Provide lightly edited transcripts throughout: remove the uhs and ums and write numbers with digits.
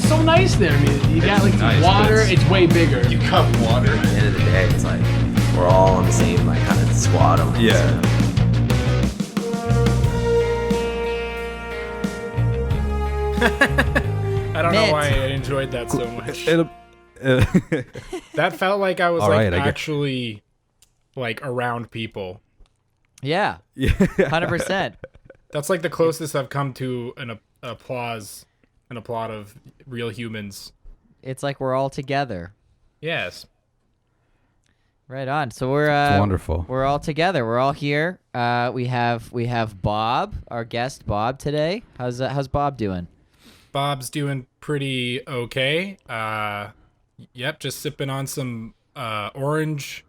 it's so nice there. I mean, you got like nice, water. but It's way bigger. You cup water. At the end of the day, it's like we're all on the same like kind of squad. Almost, Yeah. I don't know why I enjoyed that so much. That felt like I was actually like around people. Yeah. 100%. That's like the closest I've come to an applaud of real humans. It's like we're all together. Yes. Right on. So we're It's wonderful. We're all together. We're all here. We have Bob, our guest Bob today. How's Bob doing? Bob's doing pretty okay. Yep, just sipping on some orange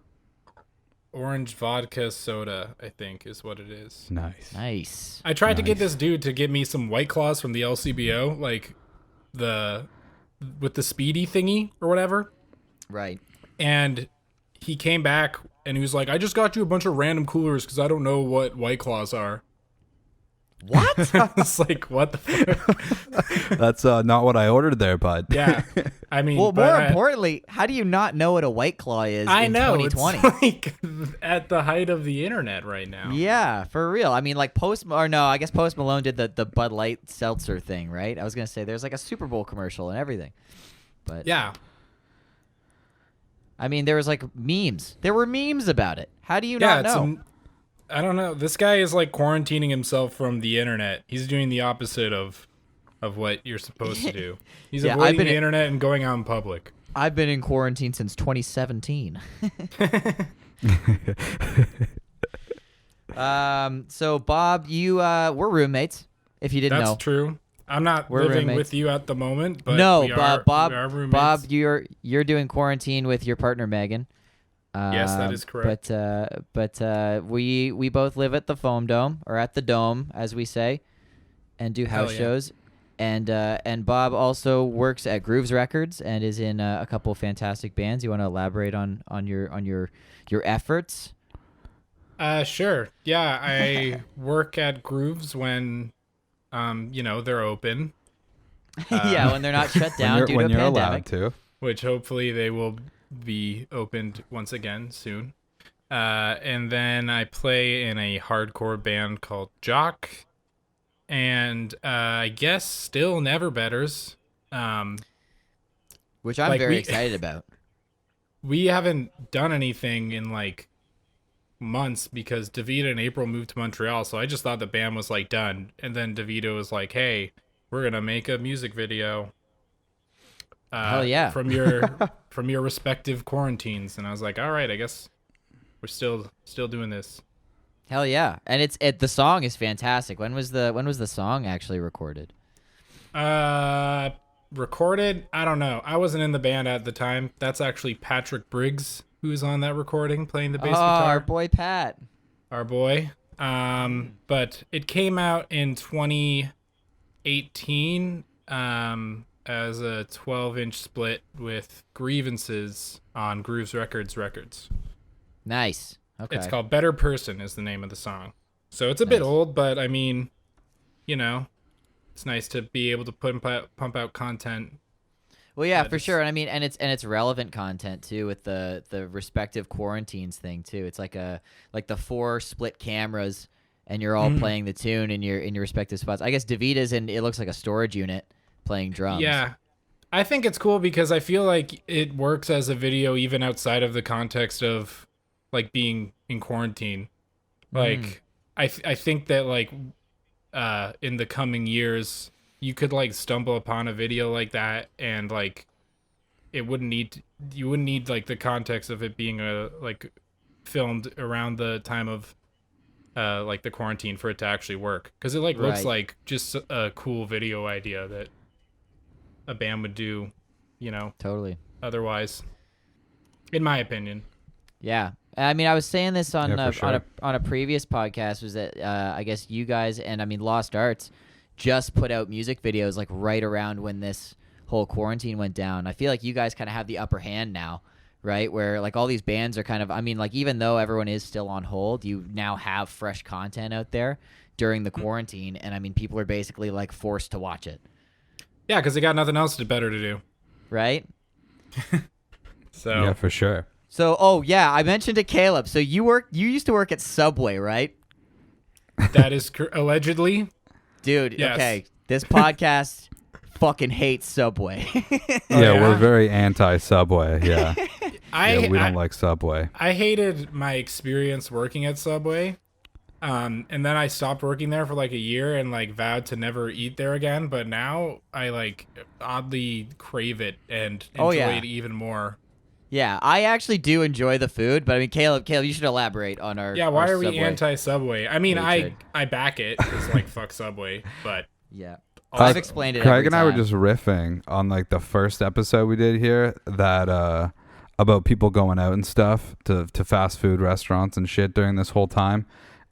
vodka soda, I think is what it is. Nice. I tried to get this dude to get me some White Claws from the LCBO, like with the speedy thingy or whatever. Right. And he came back and he was like, I just got you a bunch of random coolers because I don't know what White Claws are. What? I was like, what the fuck? That's not what I ordered there, bud. Yeah. I mean, well, more importantly, how do you not know what a White Claw is I in know, 2020? It's like at the height of the internet right now. Yeah, for real. I mean, like I guess Post Malone did the Bud Light seltzer thing, right? I was going to say there's like a Super Bowl commercial and everything. But yeah. I mean, there was like memes. There were memes about it. How do you not know? I don't know. This guy is like quarantining himself from the internet. He's doing the opposite of what you're supposed to do. He's avoiding the internet and going out in public. I've been in quarantine since 2017. So Bob, we're roommates. If you didn't know, that's true. I'm not living with you at the moment, but no, we are roommates. Bob, you're doing quarantine with your partner Megan. Yes, that is correct. But we both live at the Foam Dome, or at the Dome, as we say, and do house shows. And Bob also works at Grooves Records and is in a couple fantastic bands. You want to elaborate on your efforts? Sure. Yeah, I work at Grooves when they're open. Yeah, when they're not shut down due to a pandemic. Allowed to. Which hopefully they will be opened once again soon. And then I play in a hardcore band called JOCK. And I guess still Never Betters. Which I'm very excited about. We haven't done anything in like months because Davida and April moved to Montreal, so I just thought the band was like done. And then Davida was like, hey, we're gonna make a music video. Hell yeah. From your respective quarantines. And I was like, all right, I guess we're still doing this. Hell yeah. And the song is fantastic. When was the song actually recorded? Recorded? I don't know. I wasn't in the band at the time. That's actually Patrick Briggs who's on that recording playing the bass guitar. Our boy Pat. Our boy. But it came out in 2018 as a 12-inch split with Grievances on Grooves Records. Nice. Okay. It's called Better Person is the name of the song. So it's a bit old, but I mean, it's nice to be able to pump out content. Well, yeah, for sure. And I mean, and it's relevant content too with the respective quarantines thing too. It's like the 4 split cameras and you're all playing the tune in your respective spots. I guess Davita's it looks like a storage unit playing drums. Yeah. I think it's cool because I feel like it works as a video even outside of the context of like being in quarantine. Like I think that like in the coming years you could like stumble upon a video like that and like you wouldn't need like the context of it being like filmed around the time of like the quarantine for it to actually work, because it like looks like just a cool video idea that a band would do, Totally. otherwise, in my opinion. Yeah. I mean, I was saying this on sure. on a previous podcast, was that I guess you guys and I mean Lost Arts just put out music videos like right around when this whole quarantine went down. I feel like you guys kind of have the upper hand now, right? Where like all these bands are kind of, I mean, like even though everyone is still on hold, you now have fresh content out there during the quarantine, and I mean people are basically like forced to watch it. Yeah, because they got nothing else better to do. right? So Yeah, for sure. So, oh yeah, I mentioned to Caleb. So you used to work at Subway, right? that is allegedly. Dude, Yes. okay. This podcast fucking hates Subway. Yeah, yeah? we're very anti-Subway. Yeah. I We don't like Subway. I hated my experience working at Subway. And then I stopped working there for like a year and like vowed to never eat there again. But now I like oddly crave it and Oh, enjoy yeah. it even more. Yeah, I actually do enjoy the food, but I mean, Caleb, you should elaborate on our Yeah, why our are we Subway. anti-Subway? I mean, hatred. I back it. It's like fuck Subway, but Yeah, also- I've explained it. Craig every and I were time. just riffing on like the first episode we did here that about people going out and stuff to fast food restaurants and shit during this whole time,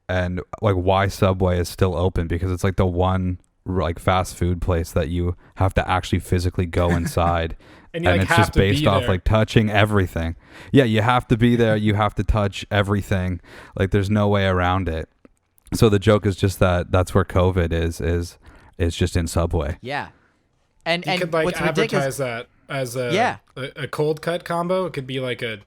and like why Subway is still open, because it's like the one like fast food place that you have to actually physically go inside. and you And like it's have just to based be off there. like touching everything. Yeah, you have to be there. You have to touch everything. Like there's no way around it. So the joke is just that that's where COVID is just in Subway. Yeah, and You could like what's advertise ridiculous? that as a cold cut combo. It could be like a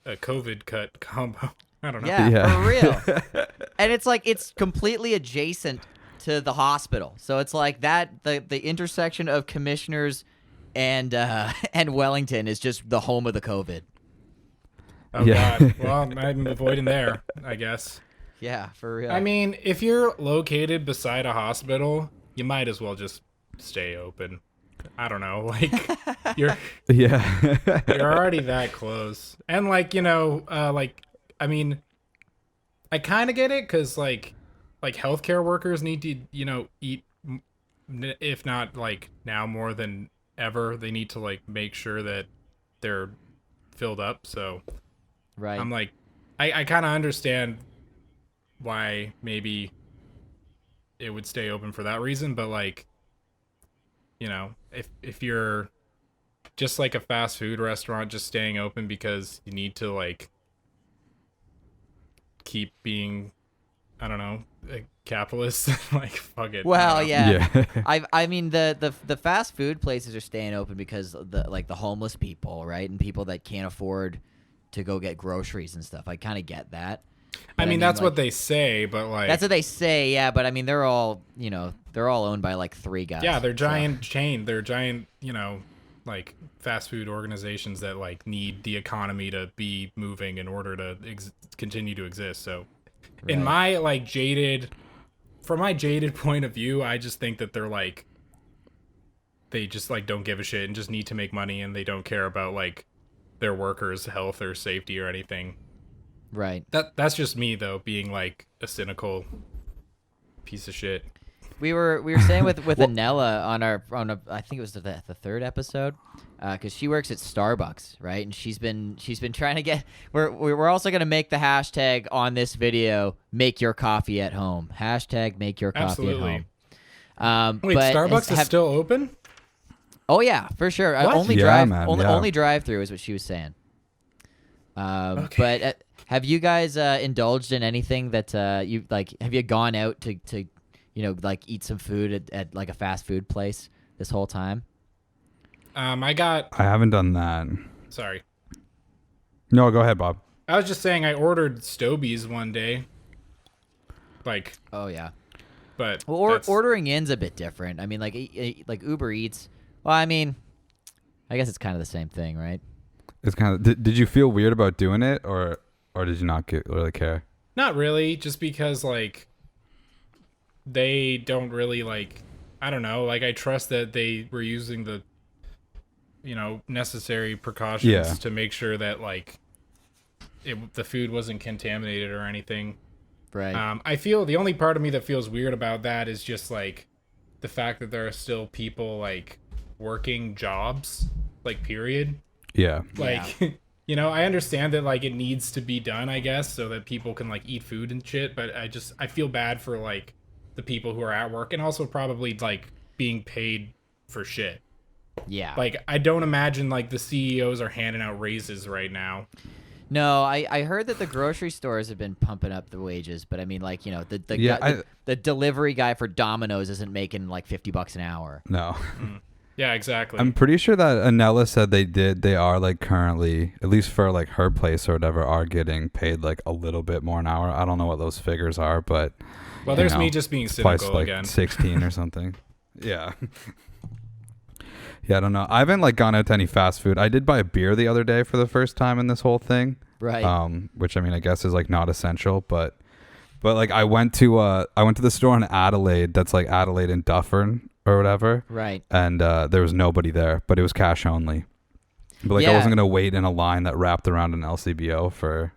COVID cut combo. I don't know. Yeah, Yeah. for real. And it's like it's completely adjacent to the hospital, so it's like that the intersection of Commissioners and Wellington is just the home of the COVID. Oh Yeah. god. Well, I'm avoiding there, I guess. Yeah, for real. I mean, if you're located beside a hospital, you might as well just stay open. I don't know, like you're Yeah. you're already that close, and like I mean, I kind of get it because like healthcare workers need to eat, if not like now more than ever, they need to like make sure that they're filled up. So right. I'm like, I kind of understand why maybe it would stay open for that reason, but like, if you're just like a fast food restaurant just staying open because you need to like keep being, I don't know, a capitalist, like fuck it. Well, I don't know. yeah. Yeah. I mean the fast food places are staying open because the homeless people, right, and people that can't afford to go get groceries and stuff. I kind of get that. I But mean, that's like, what they say, but like, that's what they say, yeah. But I mean, they're all owned by like three guys. yeah, they're so- giant chain. They're giant, like fast food organizations that like need the economy to be moving in order to continue to exist. So, in Right. my from my jaded point of view, I just think that they're like, they just like don't give a shit and just need to make money, and they don't care about like their workers' health or safety or anything. Right. That's just me though, being like a cynical piece of shit. We were saying with Anella on a I think it was the third episode, because she works at Starbucks, right? And she's been trying to get. We're also gonna make the hashtag on this video. Make your coffee at home. Hashtag make your coffee Absolutely. at home. Wait, but Starbucks is still open? Oh yeah, for sure. What? Only Yeah, drive man, only yeah. only drive through is what she was saying. Okay. But have you guys indulged in anything that you like? Have you gone out to like eat some food at like a fast food place this whole time? I haven't done that. Sorry. No, go ahead, Bob. I was just saying I ordered Stobies one day. Like, Oh yeah. but Well, that's- ordering in's a bit different. I mean, like Uber Eats. Well, I mean, I guess it's kind of the same thing, right? It's kind of. Did you feel weird about doing it, or did you not really care? not really, just because like they don't really like, I don't know, like I trust that they were using the necessary precautions Yeah. to make sure that like the food wasn't contaminated or anything. Right. I feel the only part of me that feels weird about that is just like the fact that there are still people like working jobs, like period. Yeah. Like, I understand that like it needs to be done, I guess, so that people can like eat food and shit. But I feel bad for like the people who are at work and also probably like being paid for shit. Yeah. Like, I don't imagine like the CEOs are handing out raises right now. No, I heard that the grocery stores have been pumping up the wages, but I mean, like, Yeah, the delivery guy for Domino's isn't making like $50 an hour. No. Yeah, exactly. I'm pretty sure that Anella said they are like currently, at least for like her place or whatever, are getting paid like a little bit more an hour. I don't know what those figures are, but well, there's me just being cynical like again. 16 or something. Yeah. Yeah, I don't know. I haven't like gone out to any fast food. I did buy a beer the other day for the first time in this whole thing. Right. Which I mean, I guess is like not essential, but like I went to the store in Adelaide, that's like Adelaide and Dufferin or whatever. Right. And there was nobody there, but it was cash only. But like I wasn't gonna wait in a line that wrapped around an LCBO for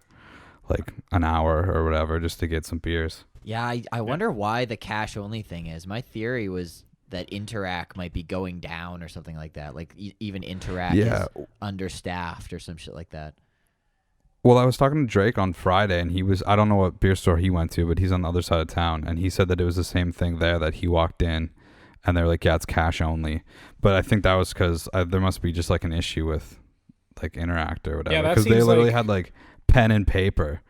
like an hour or whatever just to get some beers. Yeah, I wonder why the cash only thing is. My theory was that Interac might be going down or something like that. Like even Interac is understaffed or some shit like that. Well, I was talking to Drake on Friday, and I don't know what beer store he went to, but he's on the other side of town, and he said that it was the same thing there, that he walked in, and they're like, yeah, it's cash only. But I think that was because there must be just like an issue with like Interact or whatever. Yeah, that because they seems literally like- had like pen and paper.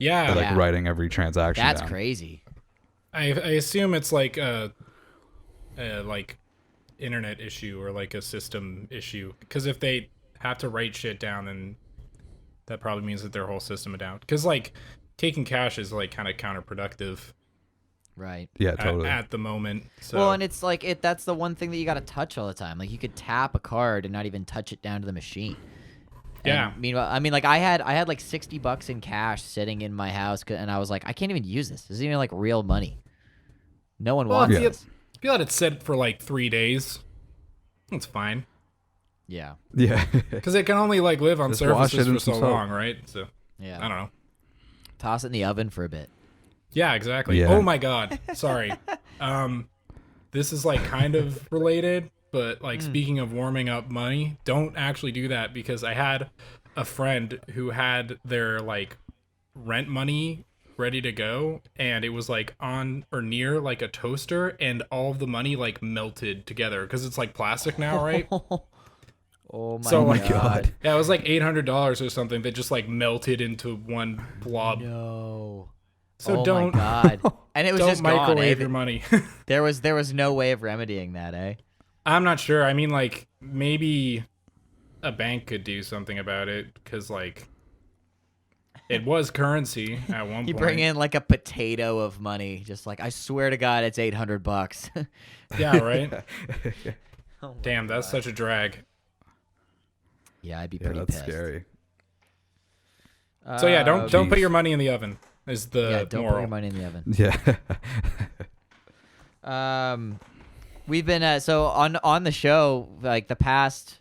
Yeah. Like writing every transaction That's down. crazy. I assume it's like a like internet issue or like a system issue, because if they have to write shit down, then that probably means that their whole system is down, because like taking cash is like kind of counterproductive Right. Yeah, totally. at the moment. So Well, and it's like that's the one thing that you got to touch all the time. Like you could tap a card and not even touch it down to the machine. Yeah. And meanwhile, I mean, like I had like $60 in cash sitting in my house, and I was like, I can't even use this. This isn't even like real money. No one wants if this. you let it sit for like 3 days, it's fine, Yeah. Yeah. because it can only like live on Just wash surfaces it in for so some soap. long, right? So Yeah. I don't know. Toss it in the oven for a bit. Yeah, exactly. Yeah. Oh my god. Sorry. This is like kind of related, but like speaking of warming up money, don't actually do that, because I had a friend who had their like rent money ready to go, and it was like on or near like a toaster, and all of the money like melted together because it's like plastic now, right? Oh my, So, god. Yeah, it was like $800 or something that just like melted into one blob. No. So oh don't my god. And it was don't just gone. microwave Eh? your money. There was no way of remedying that, eh? I'm not sure. I mean, like, maybe a bank could do something about it, because, like, it was currency at one You point. bring in like a potato of money, just like I swear to God, it's $800. Yeah, right? Oh my Damn, that's such a drag. Yeah, I'd be Yeah, pretty that's pissed. scary. So, yeah, don't Jeez. put your money in the oven, is the Yeah, don't moral. put your money in the oven. Yeah. We've been so on the show like the past.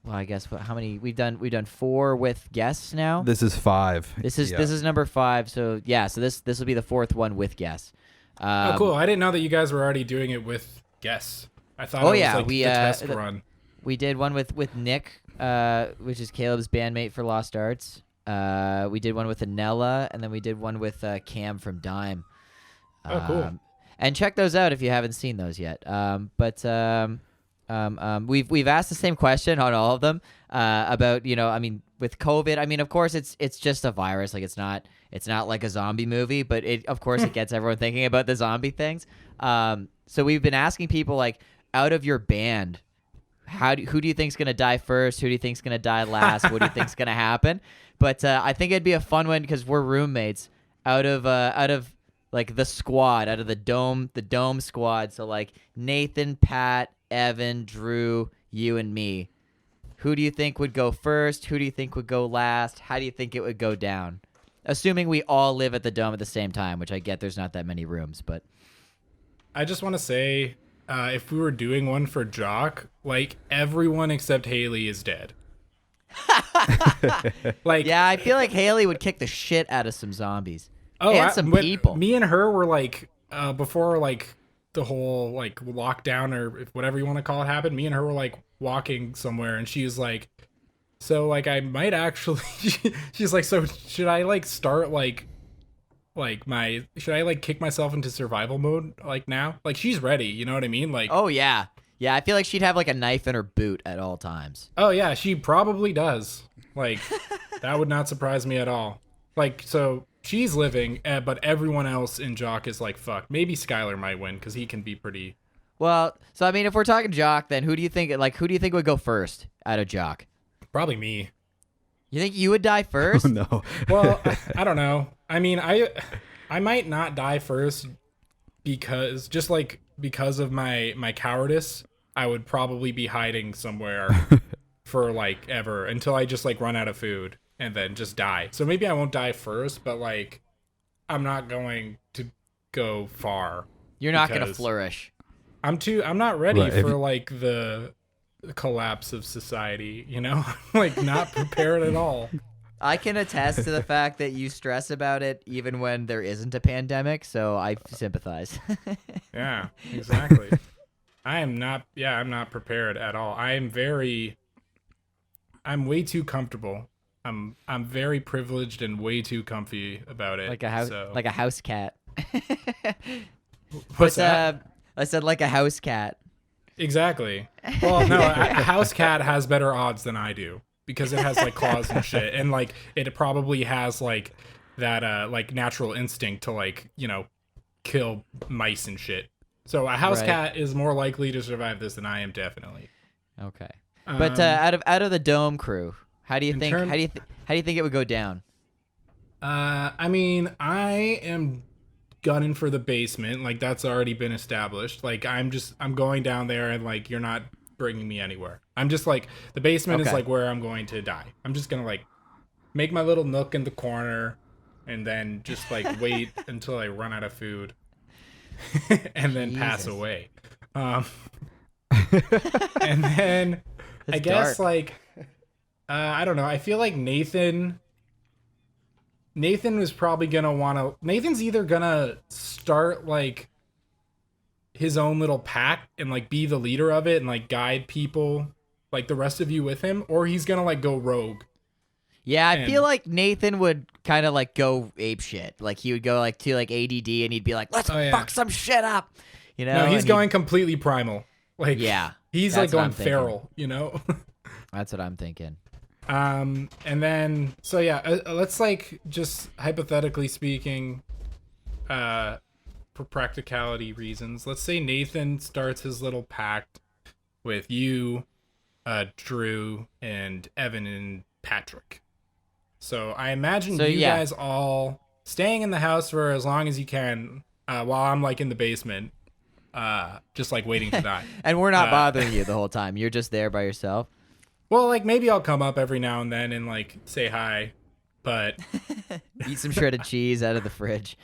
Well, I guess how many we've done? We've done 4 with guests now. This is 5. This is Yeah. this is number 5. So yeah, so this will be the 4th one with guests. Oh, cool. I didn't know that you guys were already doing it with guests. I thought Oh, it was yeah, like we, the test run. We did one with Nick, which is Caleb's bandmate for Lost Arts. We did one with Anella, and then we did one with Cam from Dime. Oh, cool. And check those out if you haven't seen those yet. We've asked the same question on all of them about, you know, I mean, with COVID, I mean, of course it's just a virus. Like it's not like a zombie movie, but of course it gets everyone thinking about the zombie things. So we've been asking people, like, out of your band, who do you think's gonna die first? Who do you think's gonna die last? What do you think's gonna happen? But I think it'd be a fun one because we're roommates. Out of like the squad, out of the dome squad. So like Nathan, Pat, Evan, Drew, you, and me. Who do you think would go first? Who do you think would go last? How do you think it would go down? Assuming we all live at the dome at the same time, which I get there's not that many rooms, but I just want to say, if we were doing one for Jock, like, everyone except Haley is dead. Like, yeah, I feel like Haley would kick the shit out of some zombies. oh, and some but people. Me and her were like, before like the whole like lockdown or whatever you want to call it happened, me and her were like walking somewhere, and she was like, so like I might actually, she's like, so should I like start like should I like kick myself into survival mode like now? Like, she's ready, you know what I mean? Like, Oh yeah. Yeah, I feel like she'd have like a knife in her boot at all times. oh yeah, she probably does. Like, that would not surprise me at all. Like, so she's living, but everyone else in Jock is like, fuck. Maybe Skylar might win because he can be pretty Well, so I mean, if we're talking Jock, then who do you think would go first out of Jock? Probably me. You think you would die first? Oh, no. Well, I don't know. I mean, I might not die first because of my cowardice. I would probably be hiding somewhere for like ever until I just like run out of food and then just die. So maybe I won't die first, but like I'm not going to go far. You're not going to flourish. I'm not ready Right, for like the collapse of society, you know? Like not prepared at all. I can attest to the fact that you stress about it even when there isn't a pandemic, so I sympathize. Yeah, exactly. I'm not prepared at all. I'm way too comfortable. I'm very privileged and way too comfy about it. like a house cat. What's that? I said like a house cat. Exactly. Well, no, a house cat has better odds than I do because it has like claws and shit, and like it probably has like that like natural instinct to like, you know, kill mice and shit. So a house cat is more likely to survive this than I am, definitely. Okay. But out of the Dome crew, how do you think it would go down? I mean, I am gunning for the basement. Like that's already been established. Like I'm going down there and like you're not bringing me anywhere. I'm just like the basement is like where I'm going to die. I'm just gonna like make my little nook in the corner and then just like wait until I run out of food and then pass away. And then That's I guess dark. like I don't know. I feel like Nathan was probably gonna wanna. Nathan's either gonna start like his own little pack and like be the leader of it and like guide people, like the rest of you with him, or he's gonna like go rogue. Yeah, I feel like Nathan would kind of like go ape shit. Like he would go like to like ADD and he'd be like, "Let's fuck some shit up," you know. No, he's going completely primal. Like he's like going feral. You know. That's what I'm thinking. And then so yeah, let's like just hypothetically speaking, for practicality reasons, let's say Nathan starts his little pact with you, Drew, and Evan and Patrick. So I imagine guys all staying in the house for as long as you can, while I'm like in the basement, just like waiting to die. And we're not bothering you the whole time. You're just there by yourself. Well, like maybe I'll come up every now and then and like say hi, but Eat some shredded cheese out of the fridge.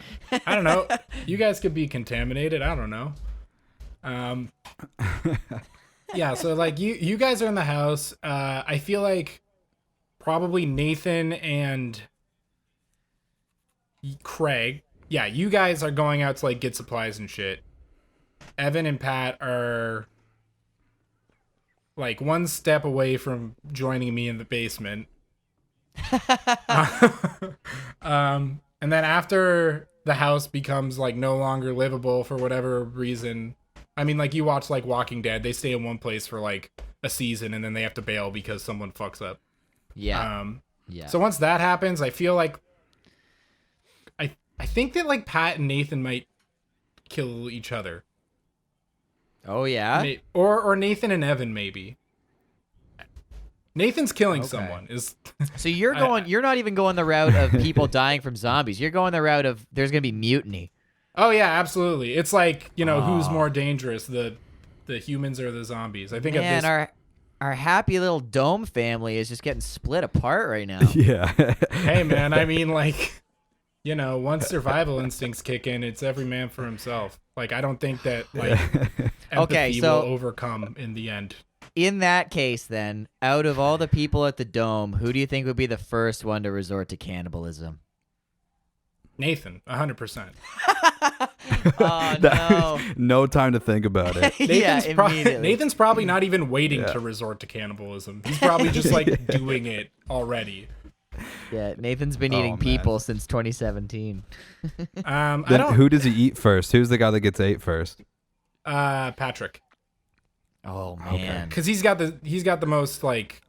I don't know. You guys could be contaminated. I don't know. Yeah. So like you guys are in the house. I feel like probably Nathan and Craig. Yeah, you guys are going out to like get supplies and shit. Evan and Pat are like one step away from joining me in the basement. And then after the house becomes like no longer livable for whatever reason, I mean, like you watch like Walking Dead, they stay in one place for like a season and then they have to bail because someone fucks up. Yeah. So once that happens, I feel like I think that like Pat and Nathan might kill each other. Oh yeah. Or Nathan and Evan maybe. Nathan's killing someone is. So you're not even going the route of people dying from zombies. You're going the route of there's gonna be mutiny. Oh yeah, absolutely. It's like, you know, who's more dangerous, the humans or the zombies? I think Man, our happy little Dome family is just getting split apart right now. Yeah. Hey man, I mean like, you know, once survival instincts kick in, it's every man for himself. Like I don't think that like empathy will overcome in the end. In that case, then, out of all the people at the Dome, who do you think would be the first one to resort to cannibalism? Nathan, 100%. Oh, no. No time to think about it. Nathan's probably not even waiting to resort to cannibalism. He's probably just like doing it already. Yeah, Nathan's been eating people since 2017. Who does he eat first? Who's the guy that gets ate first? Patrick. Oh man, because he's got the most like.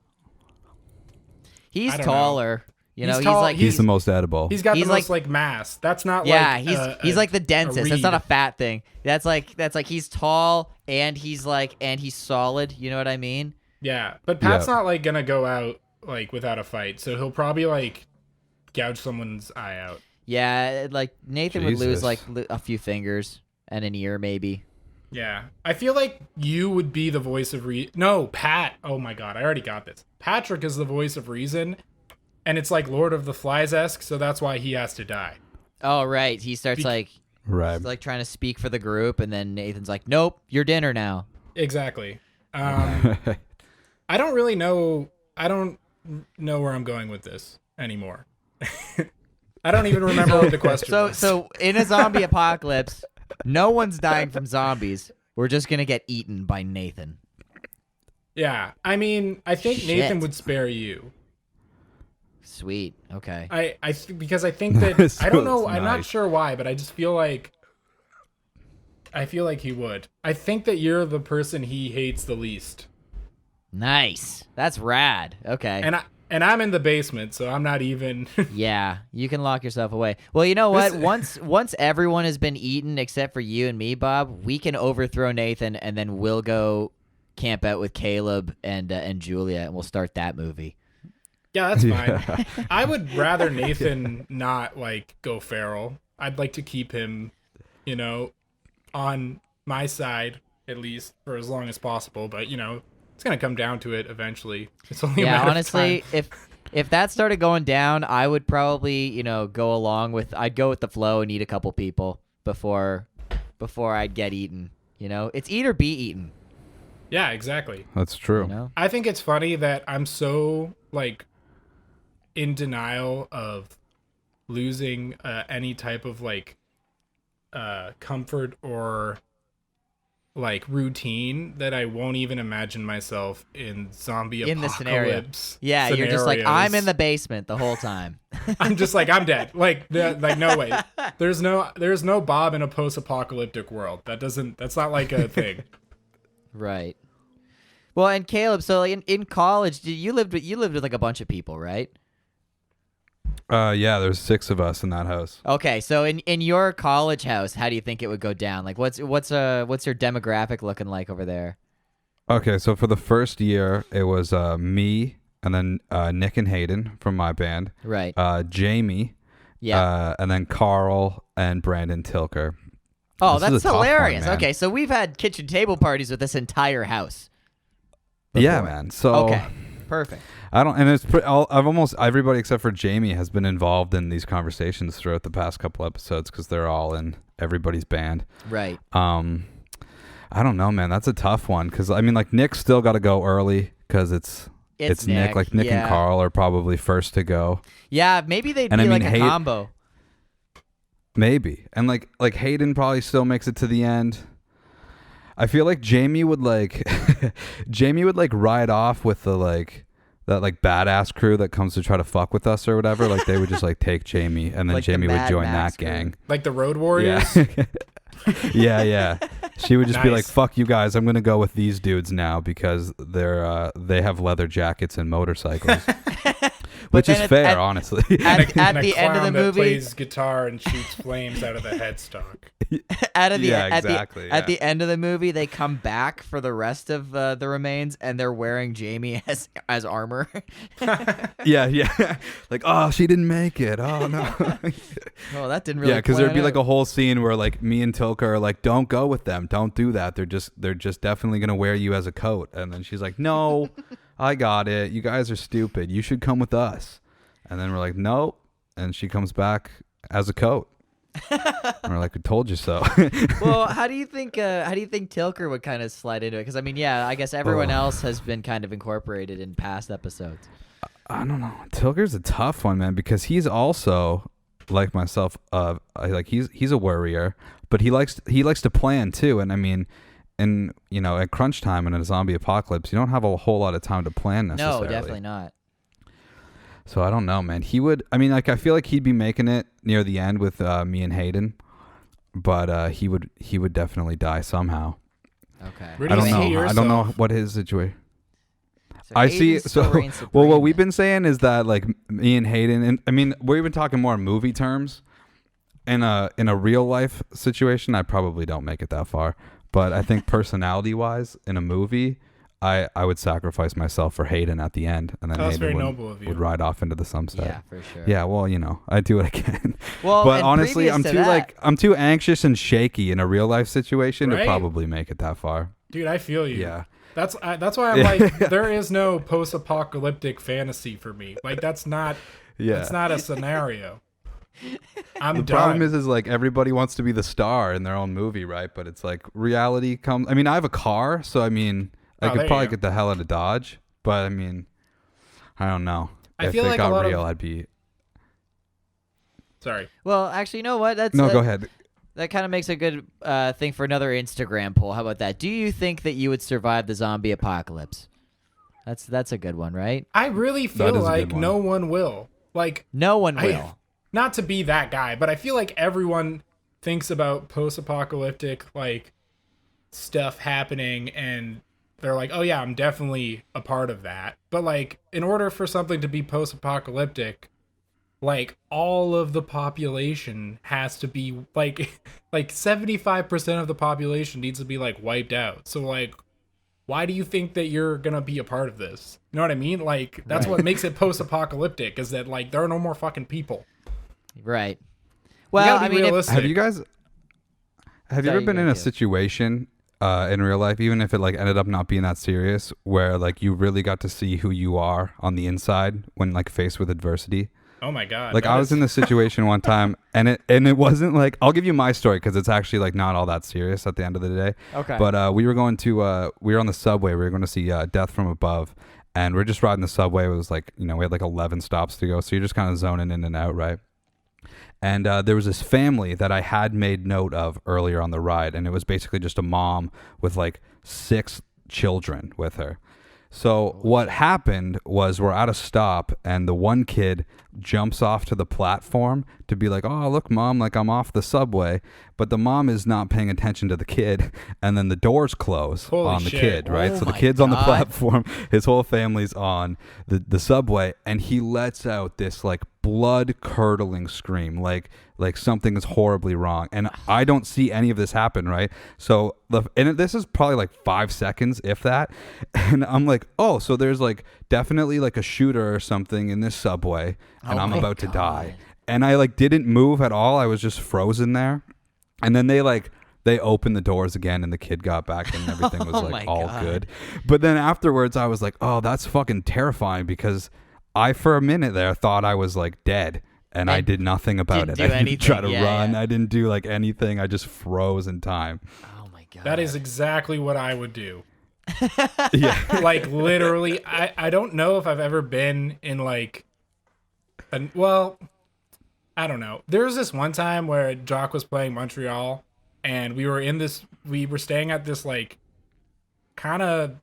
He's taller. You know, He's tall, He's the most edible. He's got He's the most like mass. That's not like he's like the densest. That's not a reed. fat thing. That's like he's tall and he's solid. You know what I mean? Yeah, but Pat's not like gonna go out like without a fight, so he'll probably like gouge someone's eye out. Yeah, like Nathan would lose Jesus. like a few fingers and an ear maybe. Yeah, I feel like you would be the voice of reason. No, Pat. Oh my god, I already got this. Patrick is the voice of reason, and it's like Lord of the Flies-esque, so that's why he has to die. Oh right, he starts right. he's, like trying to speak for the group, and then Nathan's like, "Nope, you're dinner now." Exactly. I don't really know. I don't know where I'm going with this anymore. I don't even remember what the question was. So in a zombie apocalypse, no one's dying from zombies. We're just gonna get eaten by Nathan. Yeah, I mean, I think Shit. Nathan would spare you. Sweet. Okay. Because I think that So I don't know. it's I'm not nice. sure why, but I just feel like he would. I think that you're the person he hates the least. Nice. That's rad. Okay. And I'm in the basement, so I'm not even. Yeah, you can lock yourself away. Well, you know what? Once everyone has been eaten except for you and me, Bob, we can overthrow Nathan, and then we'll go camp out with Caleb and Julia, and we'll start that movie. Yeah, that's fine. I would rather Nathan not like go feral. I'd like to keep him, on my side at least for as long as possible. But it's gonna come down to it eventually. It's only a matter Honestly, of time. if that started going down, I would probably go along with. I'd go with the flow and eat a couple people before I'd get eaten. It's eat or be eaten. Yeah, exactly. That's true. I think it's funny that I'm so like in denial of losing any type of like comfort or like routine that I won't even imagine myself in zombie In the scenario. apocalypse. Yeah, you're just like, scenarios. I'm in the basement the whole time. I'm just like, I'm dead. Like no way. There's no Bob in a post-apocalyptic world. That's not like a thing. Right. Well, and Caleb, so in college, you lived with like a bunch of people, right? Yeah, there's 6 of us in that house. Okay, so in your college house, how do you think it would go down? Like, what's your demographic looking like over there? Okay, so for the first year, it was me, and then Nick and Hayden from my band. Right. Jamie. Yeah. And then Carl and Brandon Tilker. Oh, This is that's a tough one, hilarious. man. Okay, so we've had kitchen table parties with this entire house. Yeah, before. man. So Okay, perfect. I don't, and it's I've almost everybody except for Jamie has been involved in these conversations throughout the past couple episodes because they're all in everybody's band. Right. I don't know, man. That's a tough one because I mean, like Nick's still got to go early because it's Nick. Like Nick and Carl are probably first to go. Yeah, maybe they'd And be I mean, like a combo. Maybe. And like Hayden probably still makes it to the end. I feel like Jamie would like ride off with the that like badass crew that comes to try to fuck with us or whatever. Like they would just like take Jamie and then Like the Jamie would Mad join Max that gang. Like the Road Warriors. Yeah. yeah. She would just be like, Nice. fuck you guys, I'm gonna go with these dudes now because they have leather jackets and motorcycles. Which then is at- fair, at- honestly. At And a the end of the clown that movie, plays guitar and shoots flames out of the headstock. at the end of the movie, they come back for the rest of the remains, and they're wearing Jamie as armor. yeah. Like, oh, she didn't make it. Oh no. Oh, that didn't really. Yeah, because there'd be plan like out. a whole scene where like me and Tilka are like, "Don't go with them. Don't do that. They're just definitely gonna wear you as a coat." And then she's like, "No, I got it. You guys are stupid. You should come with us." And then we're like, "Nope." And she comes back as a coat. And we're like, "We told you so." Well, how do you think Tilker would kind of slide into it? Because I mean, yeah, I guess everyone else has been kind of incorporated in past episodes. I don't know. Tilker's a tough one, man, because he's also like myself. He's a worrier, but he likes to plan too. And I mean, and at crunch time in a zombie apocalypse, you don't have a whole lot of time to plan necessarily. No, definitely not. So I don't know, man. He would. I mean, like I feel like he'd be making it near the end with me and Hayden, but he would definitely die somehow. Okay. Where do I you don't see know. I don't know yourself? what his situation. So I see. Hayden still So, reigns well, supreme what we've then. been saying is that like me and Hayden, and I mean, we're even talking more in movie terms. In a real life situation, I probably don't make it that far. But I think personality wise, in a movie, I would sacrifice myself for Hayden at the end, and then That's very Hayden noble of you. would ride off into the sunset. Yeah, for sure. Yeah, well, I do what I can. Well, but and honestly, previous I'm to too that- I'm too anxious and shaky in a real life situation to Right? probably make it that far. Dude, I feel you. Yeah. That's why I'm like, there is no post-apocalyptic fantasy for me. Like, that's not a scenario. I'm The done. problem is like everybody wants to be the star in their own movie, right? But it's like reality comes. I mean, I have a car, so I mean, I Oh, could there you probably go. get the hell out of Dodge. But I mean, I don't know. I if feel it like a got lot real, of- I'd be. Well, actually, you know what? That's No, go ahead. That kind of makes a good thing for another Instagram poll. How about that? Do you think that you would survive the zombie apocalypse? That's a good one, right? I really That feel is a like good one. no one will. Like, No one will. not to be that guy, but I feel like everyone thinks about post-apocalyptic like stuff happening and they're like, "Oh yeah, I'm definitely a part of that." But like in order for something to be post-apocalyptic, like all of the population has to be like 75% of the population needs to be like wiped out. So like why do you think that you're going to be a part of this? You know what I mean? Like that's Right. what makes it post-apocalyptic is that like there are no more fucking people. Right. You Well, gotta I be mean, if, realistic. Have you guys? Have you Sorry, ever been go, in a Caleb. situation in real life, even if it like ended up not being that serious, where like you really got to see who you are on the inside when like faced with adversity? Oh my god. Like I was in this situation one time, and it wasn't like, I'll give you my story because it's actually like not all that serious at the end of the day. Okay. But we were on the subway. We were going to see Death from Above, and we're just riding the subway. It was like we had like 11 stops to go, so you're just kind of zoning in and out, right? And there was this family that I had made note of earlier on the ride, and it was basically just a mom with like 6 children with her. So what happened was we're at a stop, and the one kid jumps off to the platform to be like, "Oh, look, Mom, like I'm off the subway." But the mom is not paying attention to the kid, and then the doors close Holy on the shit. kid, right? Oh So the my kid's on the God. platform, his whole family's on the subway, and he lets out this like blood-curdling scream, like something is horribly wrong. And I don't see any of this happen, right? So this is probably like 5 seconds, if that. And I'm like, oh, so there's like definitely like a shooter or something in this subway, and Oh I'm my about to God. die. And I like didn't move at all. I was just frozen there. And then they opened the doors again, and the kid got back, and everything was Oh like my all God. good. But then afterwards, I was like, oh, that's fucking terrifying, because I for a minute there thought I was like dead, and I And did nothing about didn't it. do I didn't anything. try to Yeah, run. yeah. I didn't do like anything. I just froze in time. Oh my god. That is exactly what I would do. Yeah. Like literally, I don't know if I've ever been in like I don't know. There was this one time where JOCK was playing Montreal, and we were staying at this like kind of,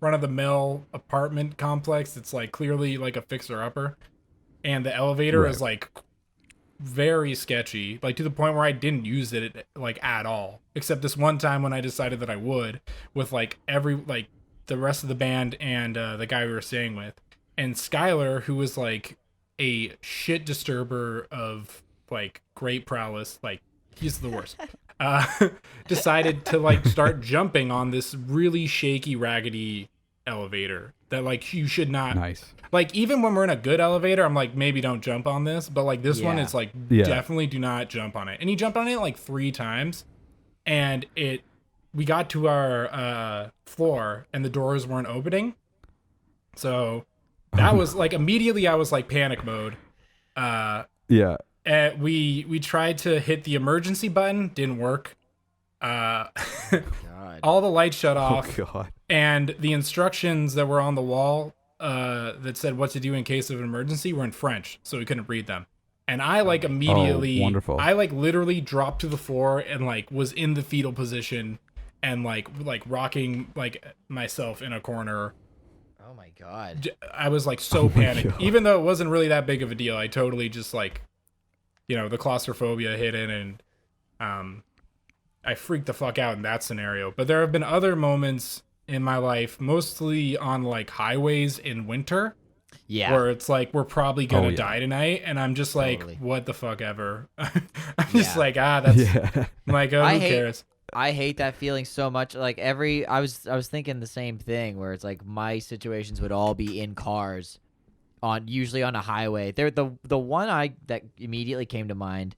run of the mill apartment complex. It's like clearly like a fixer upper, and the elevator Right. is like very sketchy, like to the point where I didn't use it like at all, except this one time when I decided that I would, with like the rest of the band and the guy we were staying with, and Skylar, who was like a shit disturber of like great prowess, like he's the worst, decided to like start jumping on this really shaky, raggedy elevator that like you should not. Nice. Like, even when we're in a good elevator, I'm like, maybe don't jump on this. But, like, this one Yeah. is like, Yeah. definitely do not jump on it. And he jumped on it like 3 times. And we got to our floor, and the doors weren't opening. So that was like, immediately I was like panic mode. Yeah. And we tried to hit the emergency button, didn't work. God. All the lights shut Oh off. God. And the instructions that were on the wall that said what to do in case of an emergency were in French, so we couldn't read them. And I like immediately, wonderful. I like literally dropped to the floor and like was in the fetal position and like rocking like myself in a corner. Oh my god. I was like so Oh my panicked, God. even though it wasn't really that big of a deal. I totally just like, the claustrophobia hit in, and I freaked the fuck out in that scenario. But there have been other moments in my life, mostly on like highways in winter, Yeah. where it's like we're probably gonna Oh, yeah. die tonight, and I'm just like, Totally. what the fuck ever. I'm just Yeah. like, that's Yeah. I'm like, oh, I who hate- cares? I hate that feeling so much. Like I was thinking the same thing where it's like my situations would all be in cars usually on a highway. They're the one that immediately came to mind.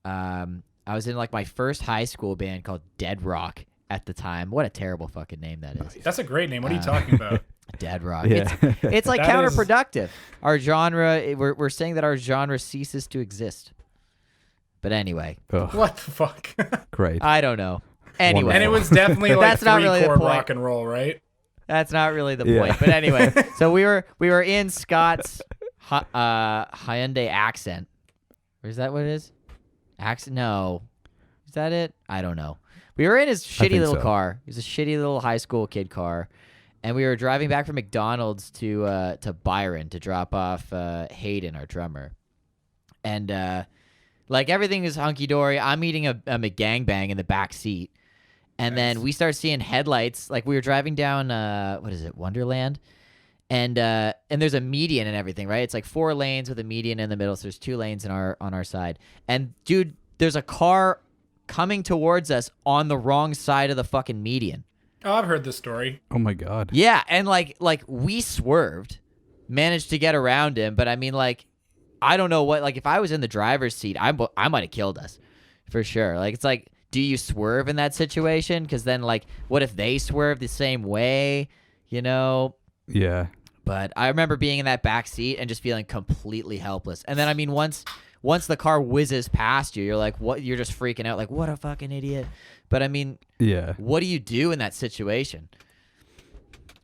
I was in like my first high school band called Dead Rock at the time. What a terrible fucking name that is. That's a great name. What are you talking about? Dead Rock. Yeah. It's like That is- counterproductive. Our genre, we're saying that our genre ceases to exist. But anyway, Ugh, What the fuck? great. I don't know. Anyway, And it was definitely like That's not really the three-chord point. rock and roll, right? that's not really the Yeah. point. But anyway, so we were in Scott's Hyundai Accent. Or is that what it is? Accent? No. Is that it? I don't know. We were in his shitty think little so. car. It was a shitty little high school kid car. And we were driving back from McDonald's to Byron to drop off Hayden, our drummer. And like everything is hunky dory. I'm eating a McGangbang in the back seat. And then we start seeing headlights. Like we were driving down what is it, Wonderland? And there's a median and everything, right? It's like 4 lanes with a median in the middle. So there's 2 lanes on our side. And dude, there's a car coming towards us on the wrong side of the fucking median. Oh, I've heard this story. Oh my god. Yeah, and like we swerved, managed to get around him, but I mean like I don't know what, like if I was in the driver's seat, I might have killed us for sure. Like it's like, do you swerve in that situation? Because then like, what if they swerve the same way? You know. Yeah. But I remember being in that back seat and just feeling completely helpless. And then I mean, once the car whizzes past you, you're like, what? You're just freaking out, like, what a fucking idiot. But I mean, Yeah. what do you do in that situation?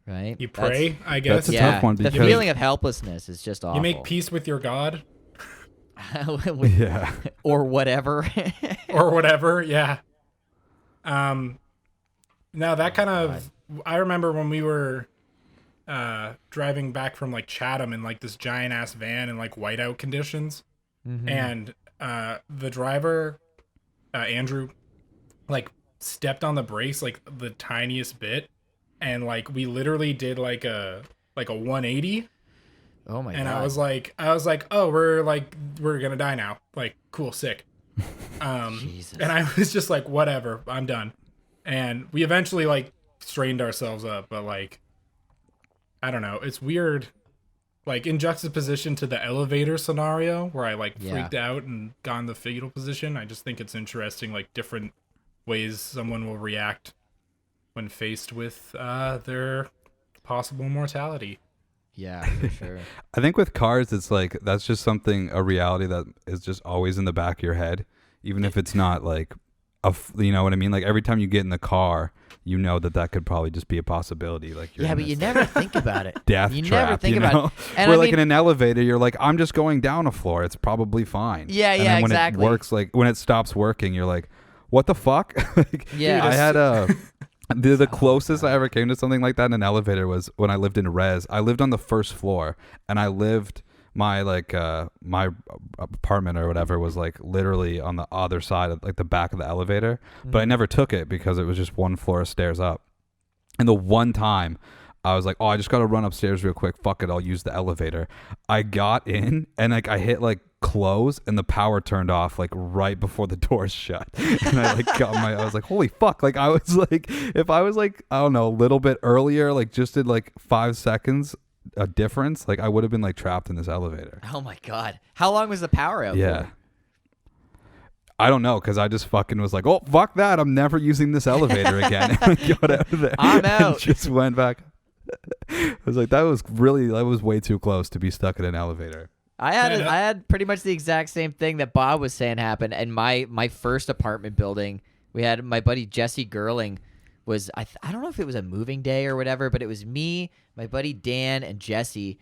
Right? You pray, I guess. that's a Yeah, tough one the because- feeling of helplessness is just awful. You make peace with your God With- Yeah. or whatever. or whatever. Yeah. Now that kind of, I remember when we were driving back from like Chatham in like this giant ass van in like whiteout conditions, and the driver, Andrew, like stepped on the brakes like the tiniest bit, and like we literally did like a 180. Oh my god. And I was like, oh, we're gonna die now. Like, cool, sick. Jesus. And I was just like, whatever, I'm done. And we eventually like straightened ourselves up, but like, I don't know, it's weird. Like in juxtaposition to the elevator scenario where I like freaked out and got in the fetal position, I just think it's interesting, like different ways someone will react when faced with their possible mortality. Yeah, for sure. I think with cars, it's like that's just a reality that is just always in the back of your head, even if it's not like you know what I mean? Like every time you get in the car, you know that could probably just be a possibility. Like you're Yeah, in but you this never think about it. death You trap. never think you about know? it. And Where I like mean, in an elevator, you're like, I'm just going down a floor. It's probably fine. Yeah, and yeah, then when exactly. it works, like when it stops working, you're like, what the fuck? Like, Yeah. I had the closest I ever came to something like that in an elevator was when I lived in res. I lived on the first floor, and I lived my my apartment or whatever was like literally on the other side of like the back of the elevator, but I never took it because it was just one floor of stairs up. And the one time I was like, oh, I just gotta run upstairs real quick, fuck it, I'll use the elevator. I got in and like I hit like close and the power turned off like right before the doors shut. And I like I was like, holy fuck. Like I was like, if I was like, I don't know, a little bit earlier, like just did like 5 seconds a difference, like I would have been like trapped in this elevator. Oh my god. How long was the power out Yeah. for? I don't know, because I just fucking was like, oh, fuck that. I'm never using this elevator again. And I got out of there. I'm and out. just went back. I was like, that was way too close to be stuck in an elevator. I had pretty much the exact same thing that Bob was saying happened. And my first apartment building, we had my buddy Jesse Gerling was, I don't know if it was a moving day or whatever, but it was me, my buddy Dan, and Jesse.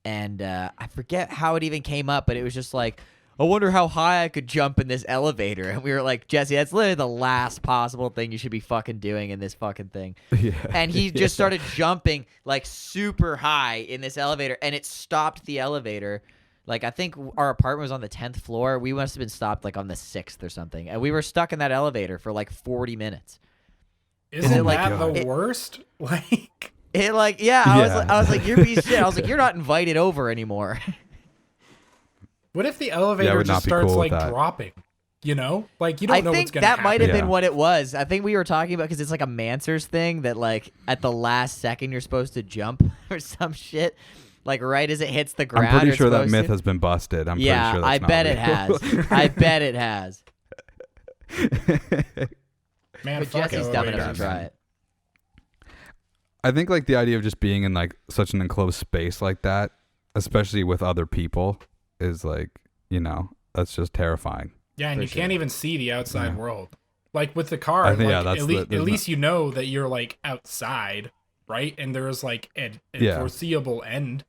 And I forget how it even came up, but it was just like, I wonder how high I could jump in this elevator. And we were like, Jesse, that's literally the last possible thing you should be fucking doing in this fucking thing. Yeah. And he just started jumping like super high in this elevator, and it stopped the elevator. Like, I think our apartment was on the 10th floor. We must have been stopped like on the 6th or something. And we were stuck in that elevator for like 40 minutes. Isn't like- that the it- worst? Like, It like I was like you're a piece of shit. I was like you're not invited over anymore. what if the Yeah, I elevator would not just be starts cool with like that. dropping? You know, like you don't I know what's think gonna that happen. might have been Yeah. what it was. I think we were talking about because it's like a Mansers thing that like at the last second you're supposed to jump or some shit. Like right as it hits the ground. I'm pretty you're sure that supposed myth to. has been busted. I'm Yeah, pretty sure that's I not bet it real. has. I bet it has. Man, But fuck Jesse's dumb enough elevators. to try it. I think like the idea of just being in like such an enclosed space like that, especially with other people, is like, you know, that's just terrifying. Yeah, and For you can't sure. even see the outside Yeah. world. Like with the car, I think, yeah, like, that's at, the- at there's least you know that you're like outside, right? And there's like a Yeah. foreseeable end.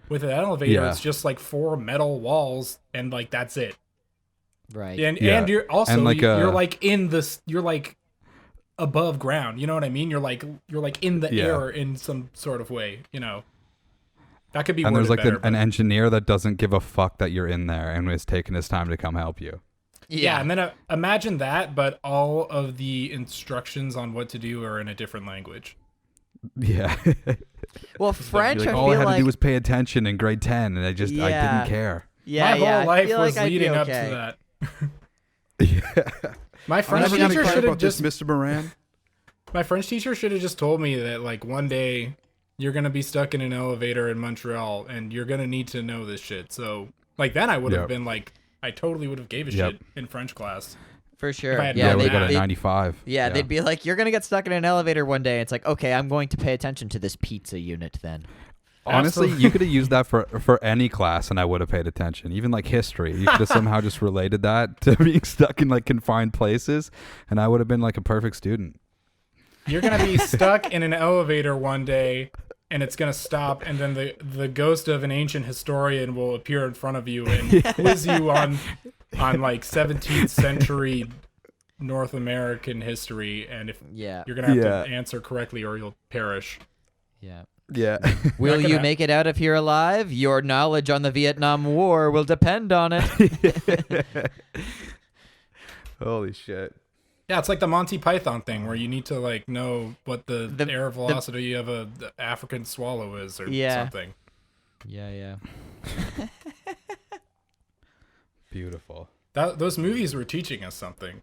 With an elevator, Yeah. it's just like 4 metal walls, and like that's it. Right. And Yeah. and you're also And, like, you're like in this, you're like above ground. You know what I mean? You're like in the Yeah. air in some sort of way. You know, that could be. And there's worded like better, an but- engineer that doesn't give a fuck that you're in there and is taking his time to come help you. Yeah, and then imagine that, but all of the instructions on what to do are in a different language. Yeah. Well, French, Like, I all I feel had like. to do was pay attention in grade 10, and I Yeah. didn't care. Yeah, My yeah. whole I life feel was like I'd be leading up okay. to that. Yeah. My French teacher should have just Mr. Moran. my French teacher should have just told me that like one day you're gonna be stuck in an elevator in Montreal and you're gonna need to know this shit. So like then I would have Yep. been like I totally would have gave a Yep. shit in French class. For sure. I had Yeah, known we that. got a they- 95. Yeah, they'd be like, "You're gonna get stuck in an elevator one day." It's like, okay, I'm going to pay attention to this pizza unit then. Honestly, Absolutely. you could have used that for any class, and I would have paid attention. Even like history, you could have somehow just related that to being stuck in like confined places, and I would have been like a perfect student. You're gonna be stuck in an elevator one day and it's gonna stop and then the ghost of an ancient historian will appear in front of you and quiz you on like 17th century North American history, and if Yeah. you're gonna have Yeah. to answer correctly or you'll perish. Yeah. Yeah. Will gonna you hap- make it out of here alive? Your knowledge on the Vietnam War will depend on it. Holy shit. Yeah, it's like the Monty Python thing where you need to like know what the The- air velocity of a the African swallow is or Yeah. something. Yeah. Beautiful. Those movies were teaching us something.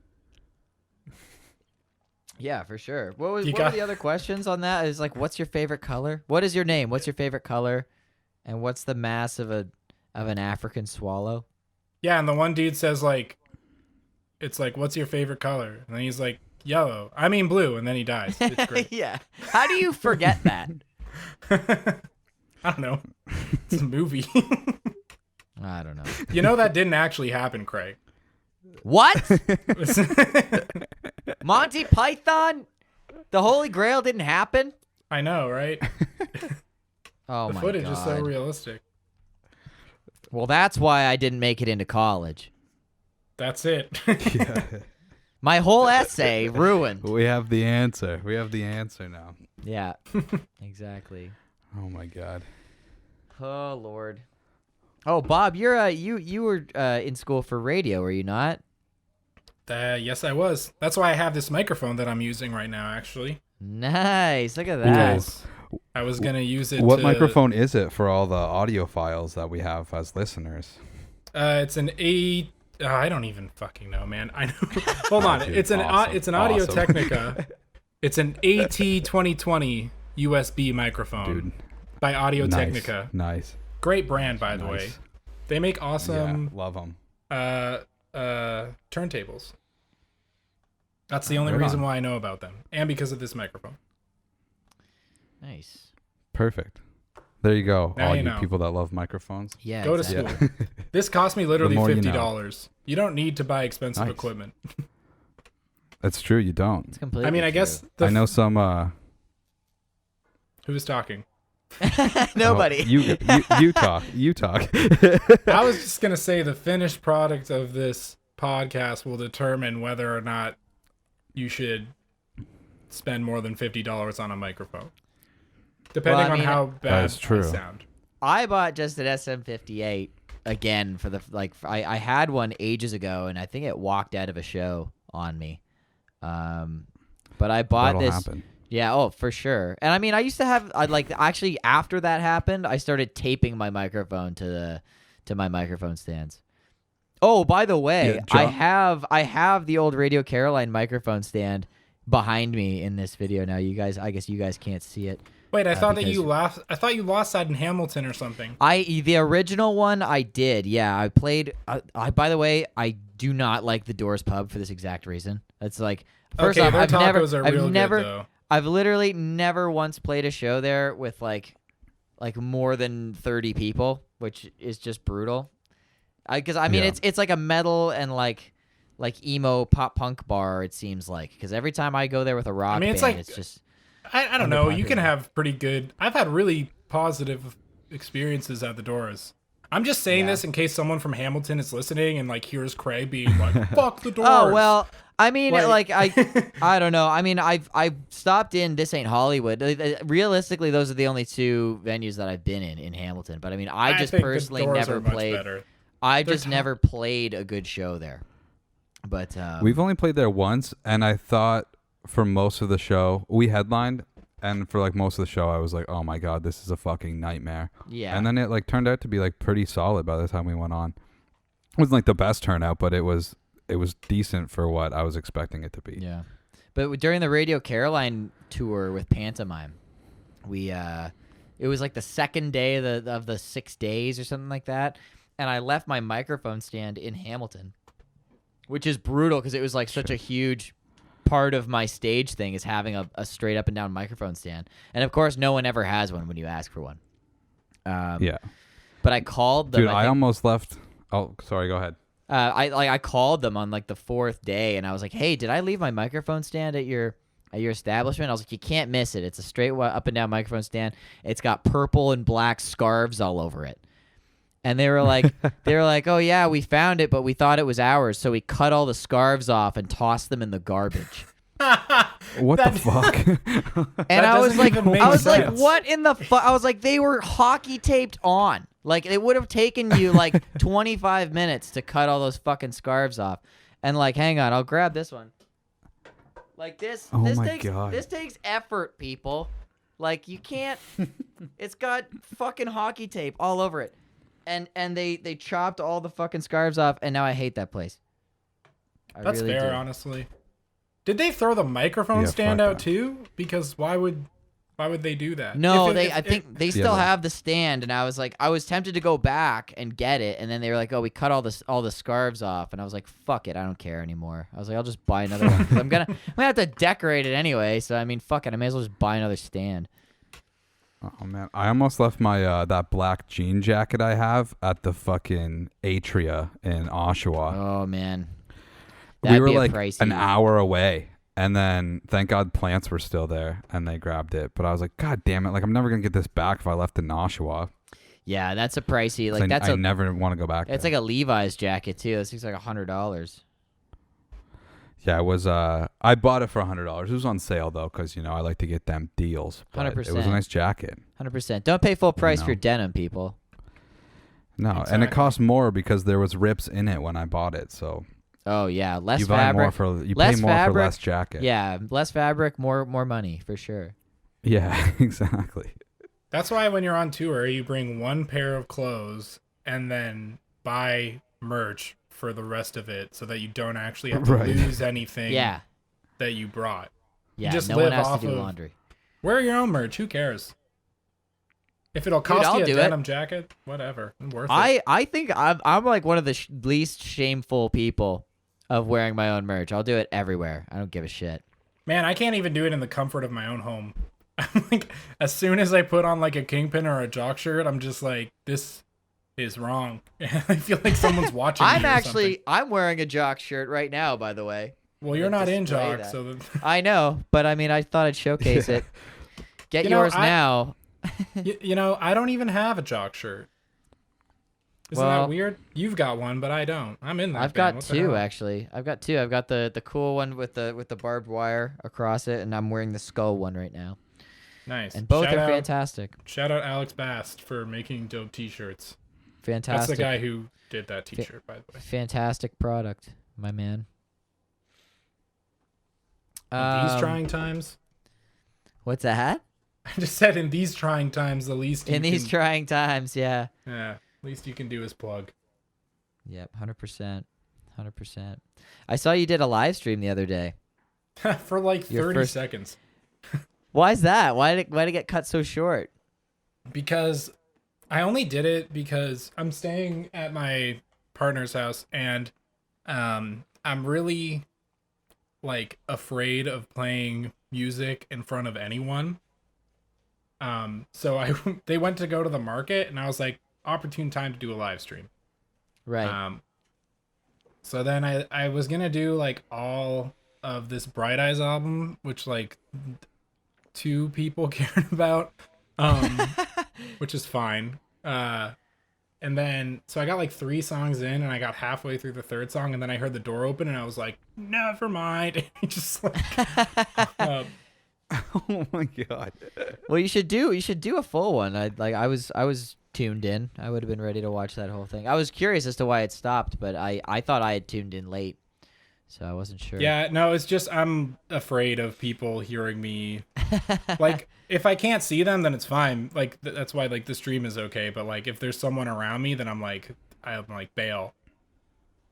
Yeah, for sure. What were You the got- other questions on that? Is like, what's your favorite color? What is your name? What's your favorite color? And what's the mass of an African swallow? Yeah, and the one dude says like, it's like, what's your favorite color? And then he's like, yellow. I mean blue, and then he dies. It's great. Yeah. How do you forget that? I don't know. It's a movie. I don't know. You know that didn't actually happen, Craig. What? Monty Python? The Holy Grail didn't happen? I know, right? Oh The my footage god. is so realistic. Well, that's why I didn't make it into college. That's it. My whole essay ruined. We have the answer. We have the answer now. Yeah. Exactly. Oh my god. Oh Lord. Oh, Bob, you're you were in school for radio, were you not? Yes, I was. That's why I have this microphone that I'm using right now, actually. Nice. Look at that. Because I was going to use it What to- microphone is it for all the audio files that we have as listeners? It's an I don't even fucking know, man. I know. Hold on. Dude, it's an awesome. it's an Audio Awesome. Technica. It's an AT2020 USB microphone Dude. by Audio Nice. Technica. Nice. Great brand, by the way. Nice. They make awesome Yeah, love them. turntables. That's the only Right reason on. why I know about them, and because of this microphone. Nice. Perfect. There you go. Now all you you know. people that love microphones. Yeah. Go to exactly. school. This cost me literally The more you $50. know. You don't need to buy expensive Nice. equipment. That's true. You don't. It's completely I mean, I guess true. I know some. who's talking. Nobody. Oh, you talk. You talk. I was just gonna say the finished product of this podcast will determine whether or not you should spend more than $50 on a microphone, depending Well, I mean, on how bad is true. I sound. I bought just an SM58 again for the I had one ages ago and I think it walked out of a show on me. But I bought That'll this. happen. Yeah, oh, for sure. And I mean, I used to have actually after that happened, I started taping my microphone to my microphone stands. Oh, by the way, Yeah, I have the old Radio Caroline microphone stand behind me in this video now. I guess you guys can't see it. Wait, I thought that because- you lost. I thought you lost that in Hamilton or something. The original one I did. Yeah, I played I by the way, I do not like the Doors pub for this exact reason. It's like first Okay, off, their I've tacos are real never good, though. I've literally never once played a show there with like more than 30 people, which is just brutal. Because I mean, Yeah. it's like a metal and like emo pop punk bar. It seems like because every time I go there with a rock mean, it's band, like- it's just I don't know. You can underpopular. have pretty good. I've had really positive experiences at the Doors. I'm just saying Yeah. this in case someone from Hamilton is listening and like hears Craig being like, "Fuck the Doors." Oh well, I mean, Like- I don't know. I mean, I've stopped in This Ain't Hollywood. Realistically, those are the only two venues that I've been in Hamilton. But I mean, I just think the personally Doors never are much played. better. I They're just top- never played a good show there. But We've only played there once, and I thought for most of the show we headlined, and for like most of the show I was like, oh my god, this is a fucking nightmare. yeah, And then it like turned out to be like pretty solid by the time we went on. It wasn't like the best turnout, but it was decent for what I was expecting it to be. yeah. But during the Radio Caroline tour with Pantomime, we it was like the second day of the 6 days or something like that, and I left my microphone stand in Hamilton, which is brutal because it was like such a huge part of my stage thing is having a straight up and down microphone stand, and of course no one ever has one when you ask for one. Yeah. But I called them. Dude, I think- almost left. Oh, sorry, go ahead. I called them on like the 4th day, and I was like, "Hey, did I leave my microphone stand at your establishment?" I was like, "You can't miss it. It's a straight up and down microphone stand. It's got purple and black scarves all over it." And they were like, "Oh yeah, we found it, but we thought it was ours, so we cut all the scarves off and tossed them in the garbage." What the fuck? And I was doesn't like, even make sense. "What in the fuck?" I was like, they were hockey taped on. Like, it would have taken you like 25 minutes to cut all those fucking scarves off. And like, hang on, I'll grab this one. Like this, Oh this my takes God. this takes effort, people. Like, you can't. It's got fucking hockey tape all over it, and they chopped all the fucking scarves off, and now I hate that place. I That's really fair, do. honestly. Did they throw the microphone Yeah, stand fuck out that. too? Because why would they do that? No, If it- I if- think they still they- have the stand, and I was like, I was tempted to go back and get it, and then they were like, "Oh, we cut all the scarves off," and I was like, "Fuck it, I don't care anymore." I was like, "I'll just buy another one 'cause I'm gonna have to decorate it anyway." So I mean, fuck it, I may as well just buy another stand. Oh man, I almost left my that black jean jacket I have at the fucking Atria in Oshawa. Oh man, We that'd were be a like pricey. an hour away, and then thank God plants were still there, and they grabbed it. But I was like, God damn it! Like I'm never gonna get this back if I left it in Oshawa. Yeah, that's a pricey. 'Cause Like that's I a never want to go back. it's there. like a Levi's jacket too. This looks like $100. Yeah, it was. I bought it for $100. It was on sale though, because I like to get them deals. But It was a 100%. nice jacket. 100%. Don't pay full price know. for denim, people. No, and Exactly. it cost more because there was rips in it when I bought it. So Oh yeah, less you buy fabric. more for you less pay more fabric. for less jacket. Yeah, less fabric, more money for sure. Yeah, exactly. That's why when you're on tour, you bring one pair of clothes and then buy merch for the rest of it, so that you don't actually have to Right. lose anything Yeah, that you brought. yeah. just No one live has to off do of- laundry. Wear your own merch. Who cares? If it'll cost I'll you a do it. denim jacket, whatever. Worth it. I think I'm like one of the least shameful people of wearing my own merch. I'll do it everywhere. I don't give a shit. Man, I can't even do it in the comfort of my own home. I'm like, as soon as I put on like a Kingpin or a Jock shirt, I'm just like, this is wrong. I feel like someone's watching. me or something. I'm wearing a Jock shirt right now, by the way. Well, you're like, not in display Jock, that. so I know, but I mean, I thought I'd showcase it. Get You know, yours now. I don't even have a Jock shirt. Isn't Well, that weird? You've got one, but I don't. I'm in that. I've band. got What the two hell? actually. I've got two. I've got the cool one with the barbed wire across it, and I'm wearing the skull one right now. Nice. And both Shout are out, fantastic. Shout out Alex Bast for making dope T-shirts. That's Fantastic. the guy who did that T-shirt, by the way. Fantastic product, my man. In these trying times. What's that? I just said in these trying times, the least In these trying times, yeah. Yeah, least you can do is plug. Yep, 100%. 100%. I saw you did a live stream the other day. For like Your 30 first- seconds. Why is that? Why did it get cut so short? Because I only did it because I'm staying at my partner's house and I'm really like afraid of playing music in front of anyone. So they went to go to the market and I was like, opportune time to do a live stream. Right. So then I was gonna do like all of this Bright Eyes album, which like 2 people cared about, which is fine. And then so I got like 3 songs in, and I got halfway through the 3rd song, and then I heard the door open, and I was like, never mind. And just like, Oh my god. Well, you should do a full one. I was tuned in. I would have been ready to watch that whole thing. I was curious as to why it stopped, but I thought I had tuned in late, so I wasn't sure. yeah, no, it's just I'm afraid of people hearing me. Like, if I can't see them, then it's fine. Like that's why like the stream is okay. But like if there's someone around me, then I'm like bail.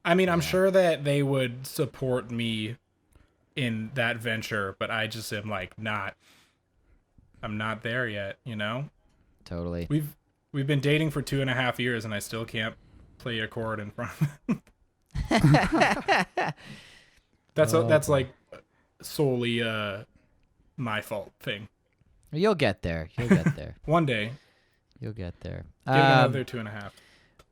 I mean, I'm sure that they would support me in that venture, but I just am like I'm not there yet, you know? Totally. We've been dating for 2.5 years and I still can't play a chord in front of him. That's like solely my fault thing. You'll get there. You'll get there. One day. You'll get there. Give it another 2.5.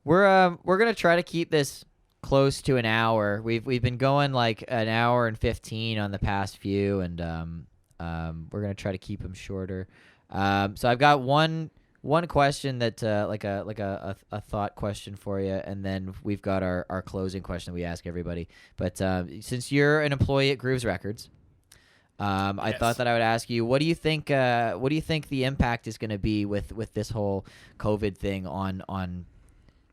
We're gonna try to keep this close to an hour. We've been going like an hour and 15 on the past few, and we're gonna try to keep them shorter. So I've got one question that like a thought question for you, and then we've got our closing question that we ask everybody. But since you're an employee at Grooves Records, I thought that I would ask you, what do you think the impact is going to be with this whole COVID thing on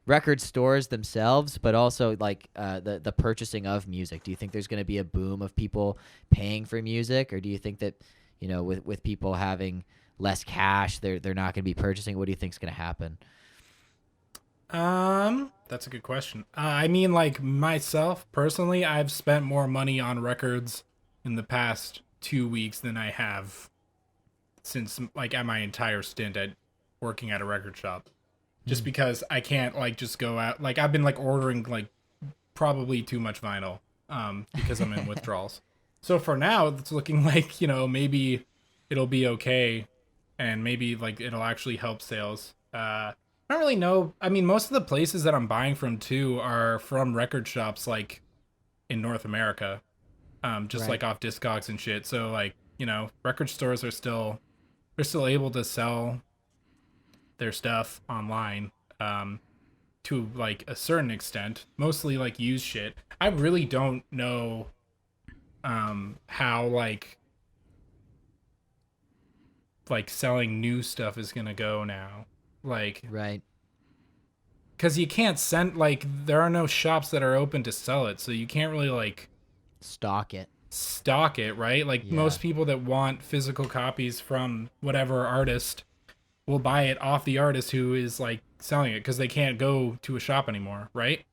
record stores themselves, but also like the purchasing of music? Do you think there's going to be a boom of people paying for music, or do you think that, you know, with people having less cash, they're not going to be purchasing? What do you think is going to happen? That's a good question. I mean, like myself personally, I've spent more money on records in the past 2 weeks than I have since like at my entire stint at working at a record shop. Just because I can't like just go out. Like I've been like ordering like probably too much vinyl because I'm in withdrawals. So for now, it's looking like, you know, maybe it'll be okay, and maybe like it'll actually help sales. I don't really know. I mean, most of the places that I'm buying from too are from record shops like in North America, just Right. like off Discogs and shit. So like, you know, record stores are still able to sell their stuff online to like a certain extent, mostly like used shit. I really don't know how like selling new stuff is gonna go now, like, Right. because you can't send, like, there are no shops that are open to sell it, so you can't really like Stock it. stock it, right? Like Yeah. most people that want physical copies from whatever artist will buy it off the artist who is like selling it, because they can't go to a shop anymore, right?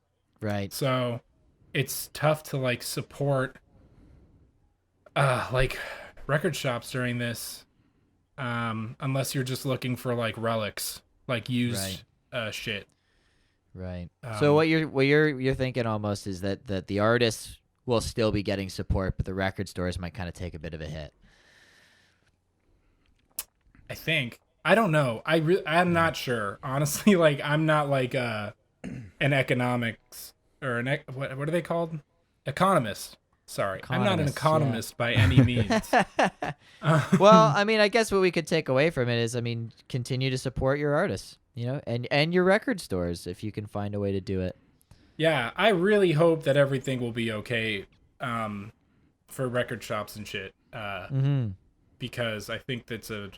Right. So it's tough to like support like record shops during this, unless you're just looking for like relics, like used shit. Right. So what you're thinking almost is that the artists will still be getting support, but the record stores might kind of take a bit of a hit. I think. I don't know. I'm not sure. Honestly, like I'm not like an economics or what are they called? Economist. Sorry. I'm not an Economist, economist by any means. Well, I mean, I guess what we could take away from it is, I mean, continue to support your artists, you know, and your record stores if you can find a way to do it. Yeah, I really hope that everything will be okay for record shops and shit. Because I think that's a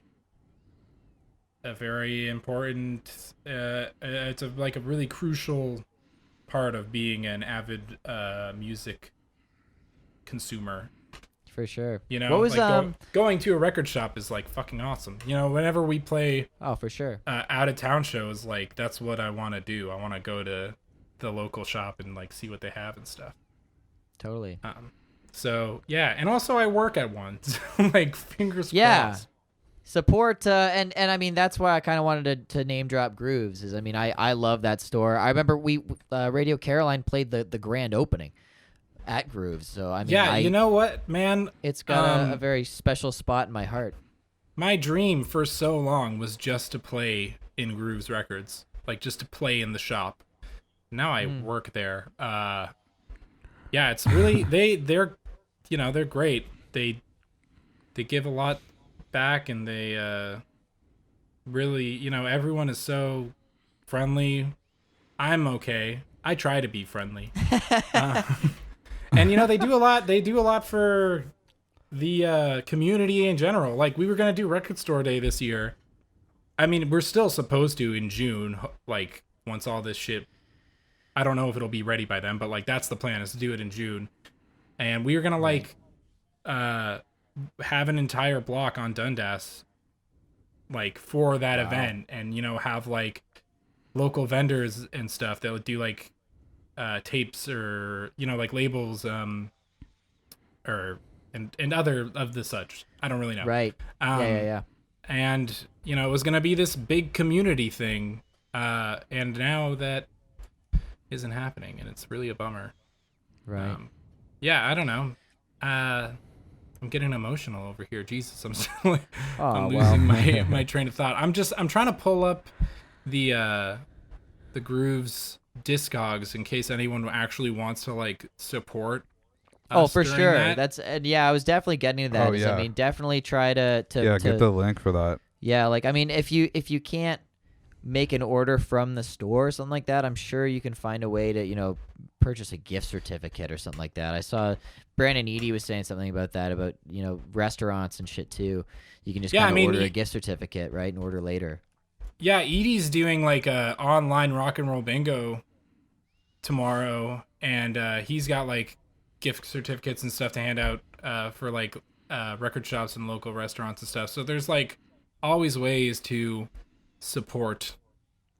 very important it's a really crucial part of being an avid music consumer. For sure. You know, what was like going to a record shop is like fucking awesome. You know, whenever we play for sure. out of town shows, like that's what I want to do. I want to go to the local shop and like see what they have and stuff. Totally. So yeah, and also I work at one, so like fingers crossed. Support and I mean that's why I kind of wanted to name drop Grooves. Is I mean I love that store. I remember we Radio Caroline played the grand opening at Grooves. So I mean you know what, man? It's got a very special spot in my heart. My dream for so long was just to play in Grooves Records, like just to play in the shop. Now I work there. Yeah, it's really they're you know, they're great. They give a lot back, and they really, you know, everyone is so friendly. I'm okay. I try to be friendly. And you know, they do a lot for the community in general. Like we were going to do Record Store Day this year. I mean, we're still supposed to in June, like once all this shit, I don't know if it'll be ready by then, but like that's the plan, is to do it in June. And we were going to like have an entire block on Dundas like for that event, and you know, have like local vendors and stuff that would do like tapes, or you know, like labels, or and other of the such. I don't really know. Right. Yeah. And you know, it was gonna be this big community thing, and now that isn't happening, and it's really a bummer. Right. Yeah, I don't know. I'm getting emotional over here. Jesus, I'm still like, I'm losing my train of thought. I'm trying to pull up the Grooves Discogs in case anyone actually wants to like support us for during sure. that. That's I was definitely getting to that. I mean, definitely try to get the link for that. Yeah, like I mean, if you can't make an order from the store or something like that, I'm sure you can find a way to, you know, purchase a gift certificate or something like that. I saw Brandon Eady was saying something about that, about, you know, restaurants and shit too. You can just order a gift certificate, right, and order later. Yeah, Edie's doing like a online rock and roll bingo tomorrow, and he's got like gift certificates and stuff to hand out for like record shops and local restaurants and stuff. So there's like always ways to support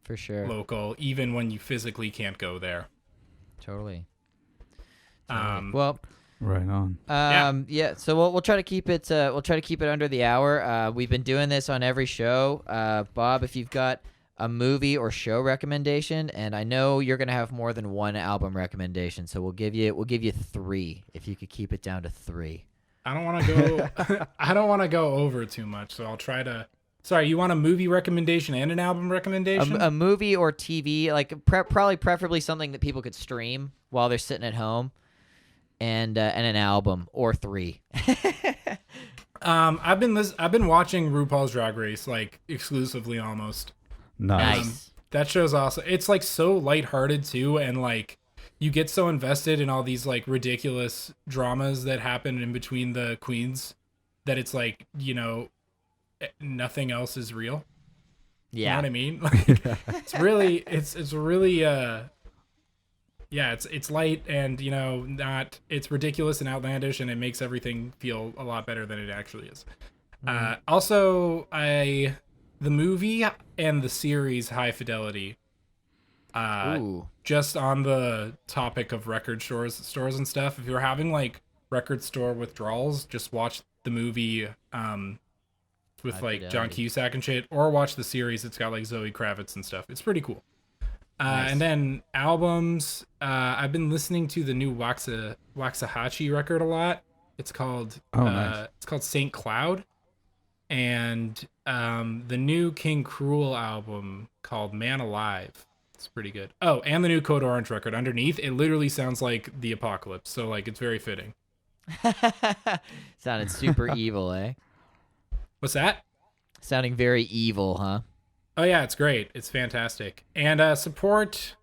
for sure local, even when you physically can't go there. Totally. Well, right on. So we'll try to keep it under the hour. We've been doing this on every show. Bob, if you've got a movie or show recommendation, and I know you're gonna have more than one album recommendation, so we'll give you 3 if you could keep it down to 3. I don't want to go over too much, so I'll try to. Sorry, you want a movie recommendation and an album recommendation? A movie or TV, like preferably something that people could stream while they're sitting at home, and an album or 3. I've been watching RuPaul's Drag Race like exclusively almost. Nice. That show's awesome. It's like so lighthearted too, and like you get so invested in all these like ridiculous dramas that happen in between the queens that it's like, you know, nothing else is real. Yeah. You know what I mean? Like, it's really it's light, and you know, it's ridiculous and outlandish, and it makes everything feel a lot better than it actually is. Also, the movie and the series High Fidelity, just on the topic of record stores and stuff, if you're having like record store withdrawals, just watch the movie with like John Cusack and shit, or watch the series. It's got like Zoe Kravitz and stuff. It's pretty cool. Nice. And then albums, I've been listening to the new Waxahachie record a lot. It's called nice. It's called Saint Cloud, and the new King Cruel album called Man Alive. It's pretty good. Oh, and the new Code Orange record, Underneath. It literally sounds like the apocalypse, so like it's very fitting. Sounded super evil, eh? What's that? Sounding very evil, huh? Oh yeah, it's great. It's fantastic. And support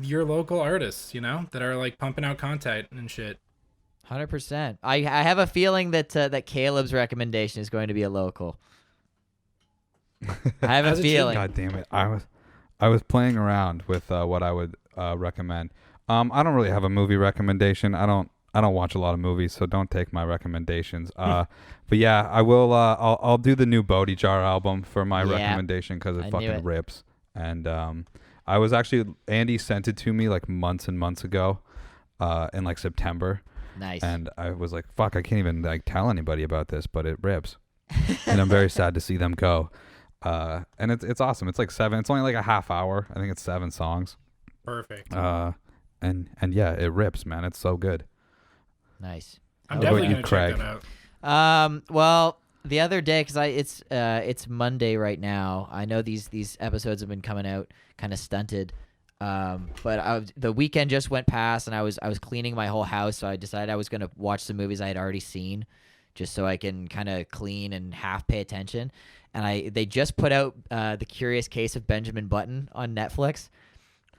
your local artists, you know, that are like pumping out content and shit. 100%. I have a feeling that that Caleb's recommendation is going to be a local. I have a feeling. God damn it! I was playing around with what I would recommend. I don't really have a movie recommendation. I don't I don't watch a lot of movies, so don't take my recommendations. But yeah, I will. I'll do the new Bodhi Jar album for my recommendation because it fucking rips. And I was actually Andy sent it to me like months and months ago, in like September. Nice. And I was like, fuck, I can't even like tell anybody about this, but it rips. And I'm very sad to see them go. And it's awesome. It's like 7. It's only like a half hour. I think it's 7 songs. Perfect. And yeah, it rips, man. It's so good. Nice. I'm definitely gonna check that out. Well, the other day, because it's Monday right now. I know these episodes have been coming out kind of stunted. But the weekend just went past, and I was cleaning my whole house, so I decided I was gonna watch some movies I had already seen, just so I can kind of clean and half pay attention. And they just put out The Curious Case of Benjamin Button on Netflix.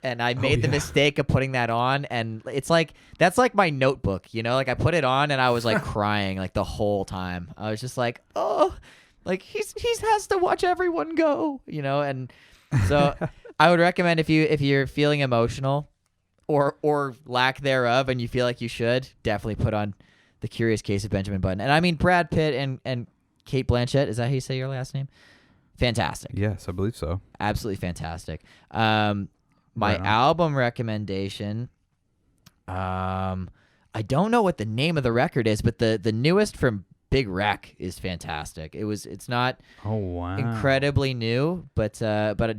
And I made the mistake of putting that on, and it's like that's like my Notebook, you know. Like I put it on, and I was like crying like the whole time. I was just like, oh, like he has to watch everyone go, you know. And so I would recommend if you're feeling emotional, or lack thereof, and you feel like you should, definitely put on The Curious Case of Benjamin Button. And I mean Brad Pitt and Kate Blanchett. Is that how you say your last name? Fantastic. Yes, I believe so. Absolutely fantastic. My album recommendation, I don't know what the name of the record is, but the newest from Big Wreck is fantastic. It's not incredibly new, but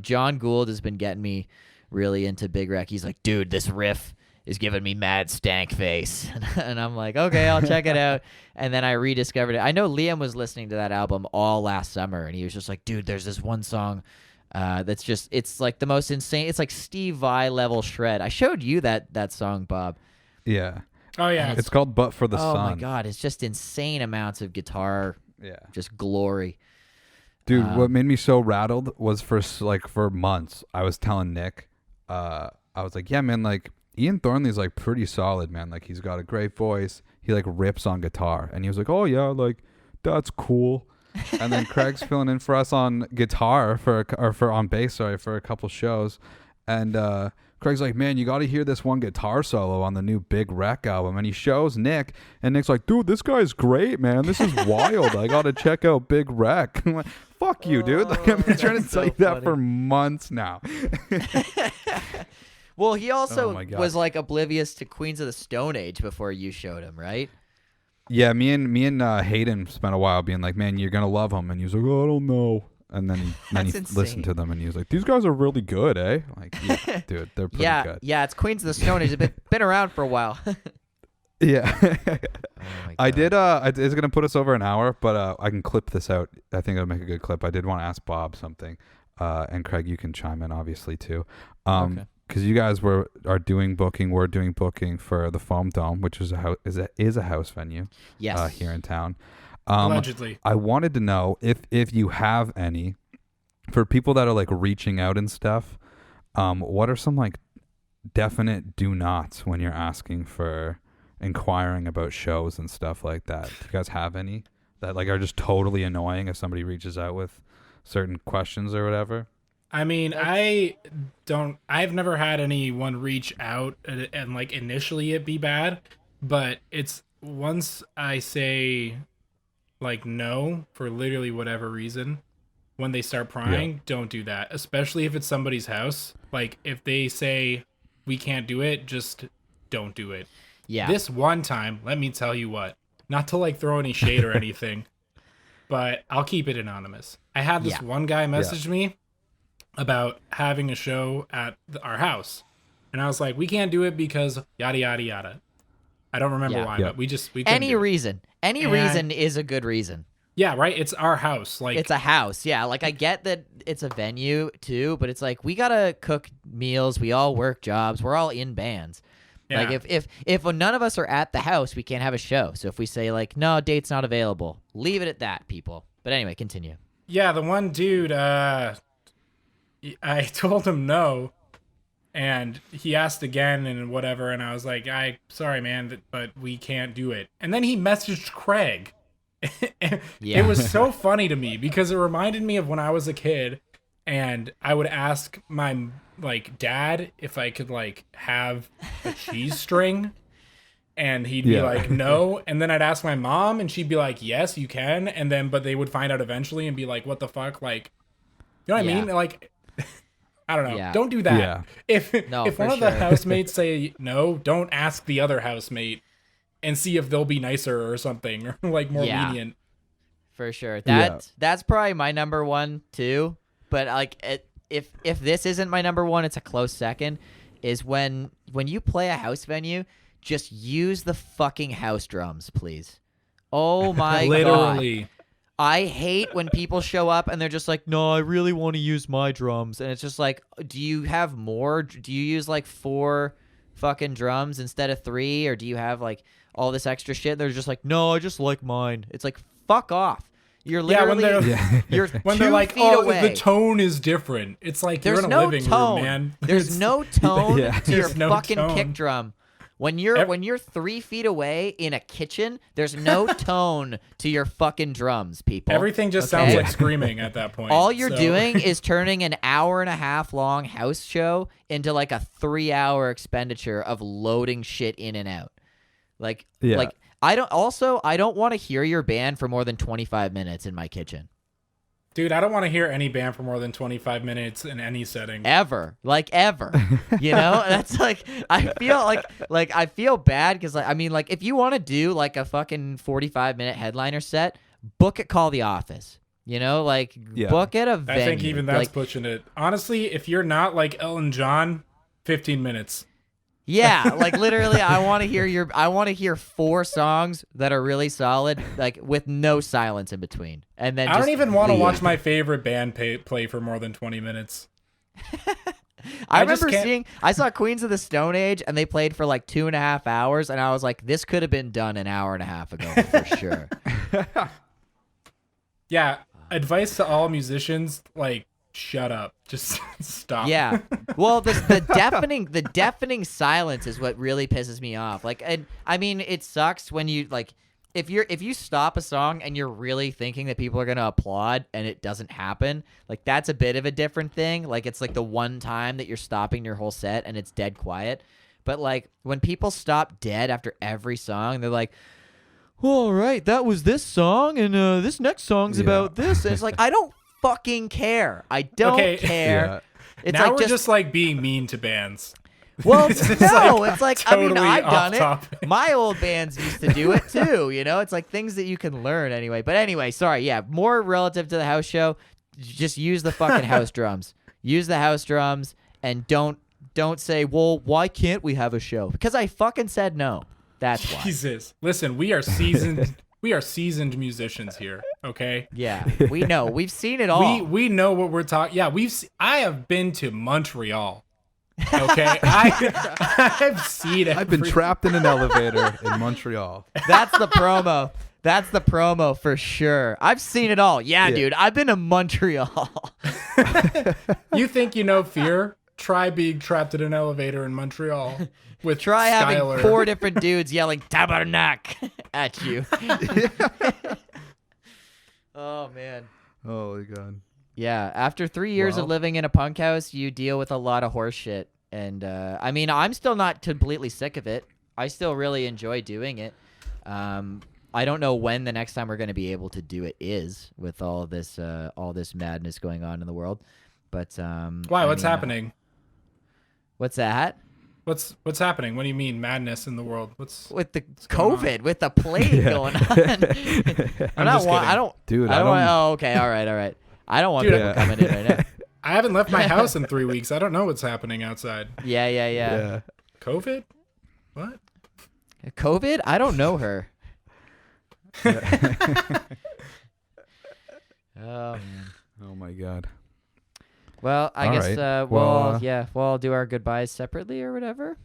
John Gould has been getting me really into Big Wreck. He's like, dude, this riff is giving me mad stank face. And I'm like, okay, I'll check it out. And then I rediscovered it. I know Liam was listening to that album all last summer, and he was just like, dude, there's this one song that's just, it's like the most insane. It's like Steve Vai level shred. I showed you that song, Bob. Yeah. Oh yeah. It's called But for the Sun. Oh my God. It's just insane amounts of guitar. Yeah. Just glory. Dude, what made me so rattled was for months, I was telling Nick, I was like, yeah, man, like Ian Thornley's like pretty solid, man. Like he's got a great voice. He like rips on guitar. And he was like, oh yeah, like that's cool. And then Craig's filling in for us on guitar on bass, for a couple shows. And Craig's like, man, you got to hear this one guitar solo on the new Big Wreck album. And he shows Nick, and Nick's like, dude, this guy's great, man. This is wild. I got to check out Big Wreck. I'm like, fuck you, dude. Like, I've been trying to tell you that for months now. Well, he also was like oblivious to Queens of the Stone Age before you showed him, right? Yeah, me and Hayden spent a while being like, man, you're going to love them. And he was like, oh, I don't know. And then he listened to them, and he was like, these guys are really good, eh? Like, yeah, dude, they're pretty good. Yeah, it's Queens of the Stone Age. It's been around for a while. Yeah. Oh I did, it's going to put us over an hour, but I can clip this out. I think it'll make a good clip. I did want to ask Bob something. And Craig, you can chime in, obviously, too. Okay. Because you guys are doing booking. We're doing booking for the Foam Dome, which is a house venue. Yes. Here in town. Allegedly. I wanted to know if you have any for people that are like reaching out and stuff. What are some like definite do nots when you're asking for inquiring about shows and stuff like that? Do you guys have any that like are just totally annoying if somebody reaches out with certain questions or whatever? I mean, I've never had anyone reach out and like initially it be bad, but it's once I say like no for literally whatever reason, when they start prying, don't do that, especially if it's somebody's house. Like if they say we can't do it, just don't do it. Yeah. This one time, let me tell you what, not to like throw any shade or anything, but I'll keep it anonymous. I had this one guy message me about having a show at our house, and I was like, we can't do it because yada yada yada. I don't remember why, but we any reason is a good reason. Yeah, right. It's our house. Like it's a house. Yeah, like I get that it's a venue too, but it's like we gotta cook meals. We all work jobs. We're all in bands. Yeah. Like if none of us are at the house, we can't have a show. So if we say like no, date's not available, leave it at that, people. But anyway, continue. Yeah, the one dude, I told him no, and he asked again and whatever, and I was like, sorry, man, but we can't do it. And then he messaged Craig. It was so funny to me because it reminded me of when I was a kid, and I would ask my like dad if I could like have a cheese string, And he'd be Yeah. like, no. And then I'd ask my mom, and she'd be like, yes, you can. And then, but they would find out eventually and be like, what the fuck? Like, you know what I Yeah. mean? Like, I don't know. Yeah. Don't do that. Yeah. If No, if for one of the sure. housemates say no, don't ask the other housemate and see if they'll be nicer or something, or like more Yeah. lenient. For sure. Yeah. That's probably my number one too. But like, if this isn't my number one, it's a close second. Is when you play a house venue, just use the fucking house drums, please. Oh my god. Literally. I hate when people show up and they're just like, no, I really want to use my drums. And it's just like, do you have more? Do you use like 4 fucking drums instead of 3? Or do you have like all this extra shit? They're just like, no, I just like mine. It's like, fuck off. You're Yeah, when literally, they're you're when 2 they're like, feet oh, away. the tone is different. It's like There's you're in a no living tone. room, man. There's It's- no tone Yeah. to your There's no fucking tone. kick drum. When you're 3 feet away in a kitchen, there's no tone to your fucking drums, people. Everything just Okay? sounds like screaming at that point. All you're So- doing is turning an hour and a half long house show into like a 3-hour expenditure of loading shit in and out. Like, Yeah. like I don't want to hear your band for more than 25 minutes in my kitchen. Dude, I don't want to hear any band for more than 25 minutes in any setting. Ever. You know? That's like, I feel like I feel bad because like, I mean, like if you want to do like a fucking 45-minute headliner set, book it, Call the Office. You know, like Yeah. book at a venue. I think even that's like, pushing it. Honestly, if you're not like Elton John, 15 minutes. yeah, like literally, I want to hear 4 songs that are really solid, like with no silence in between, and then I don't just even want to leave. watch my favorite band play for more than 20 minutes. I I just remember can't- I saw Queens of the Stone Age, and they played for like 2.5 hours, and I was like, this could have been done an hour and a half ago for sure. Yeah, advice to all musicians, like, shut up. Just stop. Yeah. Well, the deafening silence is what really pisses me off. Like, and I mean, it sucks when you like if you stop a song and you're really thinking that people are gonna applaud and it doesn't happen. Like, that's a bit of a different thing. Like, it's like the one time that you're stopping your whole set and it's dead quiet. But like when people stop dead after every song, they're like, all right, that was this song, and this next song's Yeah. about this. And it's like, I don't fucking care. I don't Okay. care. Yeah. It's now like we're just like being mean to bands. well, It's no, like it's like, I mean, totally I've done off topic. it. My old bands used to do it too, you know? It's like things that you can learn anyway. But anyway, sorry, yeah, more relative to the house show, just use the fucking house drums. Use the house drums and don't say, well, why can't we have a show? Because I fucking said no. That's why. Jesus. Listen, we are seasoned we are seasoned musicians here, okay? Yeah, we know. We've seen it all. We know what we're talking. Yeah, I have been to Montreal. Okay? I've seen it. I've been trapped in an elevator in Montreal. That's the promo. That's the promo for sure. I've seen it all. Yeah, dude. I've been to Montreal. You think you know fear? Try being trapped in an elevator in Montreal with Try having Skylar. 4 different dudes yelling tabarnak at you. Oh, man. Holy God. Yeah, after 3 years Well. of living in a punk house, you deal with a lot of horse shit. And, I mean, I'm still not completely sick of it. I still really enjoy doing it. I don't know when the next time we're going to be able to do it is with all this madness going on in the world. But Why? I What's mean, happening? What's that? What's happening? What do you mean madness in the world? What's With the going on? COVID, with the plague going on. I'm just kidding. I don't. Dude, I I don't. Want, don't- oh, okay. All right. I don't want Dude, people coming in right now. I haven't left my house in 3 weeks. I don't know what's happening outside. Yeah. COVID? What? COVID? I don't know her. Oh man. Oh my God. Well, I All guess right. we'll do our goodbyes separately or whatever.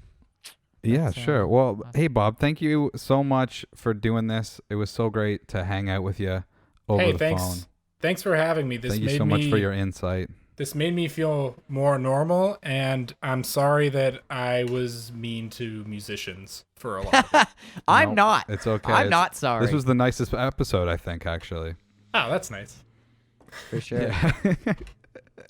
Yeah, That's, sure. Well, hey Bob, thank you so much for doing this. It was so great to hang out with you over Hey, the thanks. phone. Thanks for having me. This Thank you made so me much for your insight. This made me feel more normal, and I'm sorry that I was mean to musicians for a lot of it. I'm No, not. It's okay. I'm not sorry. This was the nicest episode, I think, actually. Oh, that's nice. for sure.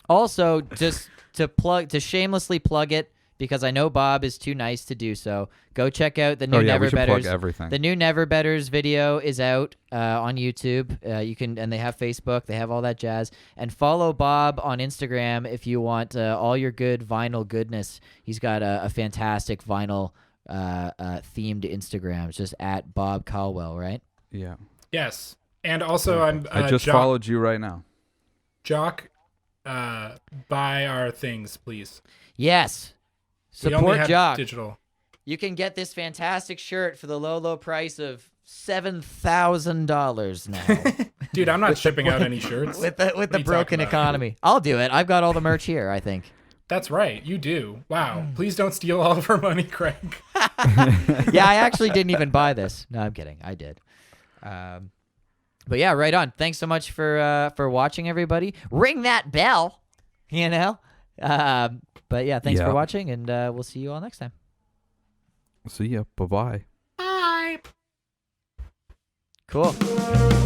Also, just to shamelessly plug it, because I know Bob is too nice to do so. Go check out the new we Never should plug Betters. everything. The new Never Betters video is out on YouTube. You can, and they have Facebook. They have all that jazz. And follow Bob on Instagram if you want all your good vinyl goodness. He's got a fantastic vinyl themed Instagram. It's just at Bob Calwell, right? Yeah. Yes. And also, I'm. I just Jock, followed you right now. Jock, buy our things, please. Yes. We only Support have Jock. digital. You can get this fantastic shirt for the low price of $7,000 now. Dude, I'm not shipping out any shirts. with the are you broken talking about? economy. I'll do it. I've got all the merch here, I think. That's right. You do. Wow. Please don't steal all of our money, Craig. Yeah, I actually didn't even buy this. No, I'm kidding. I did. But yeah, right on. Thanks so much for watching, everybody. Ring that bell, you know. But yeah, thanks for watching, and we'll see you all next time. See ya. Bye-bye. Bye. Cool.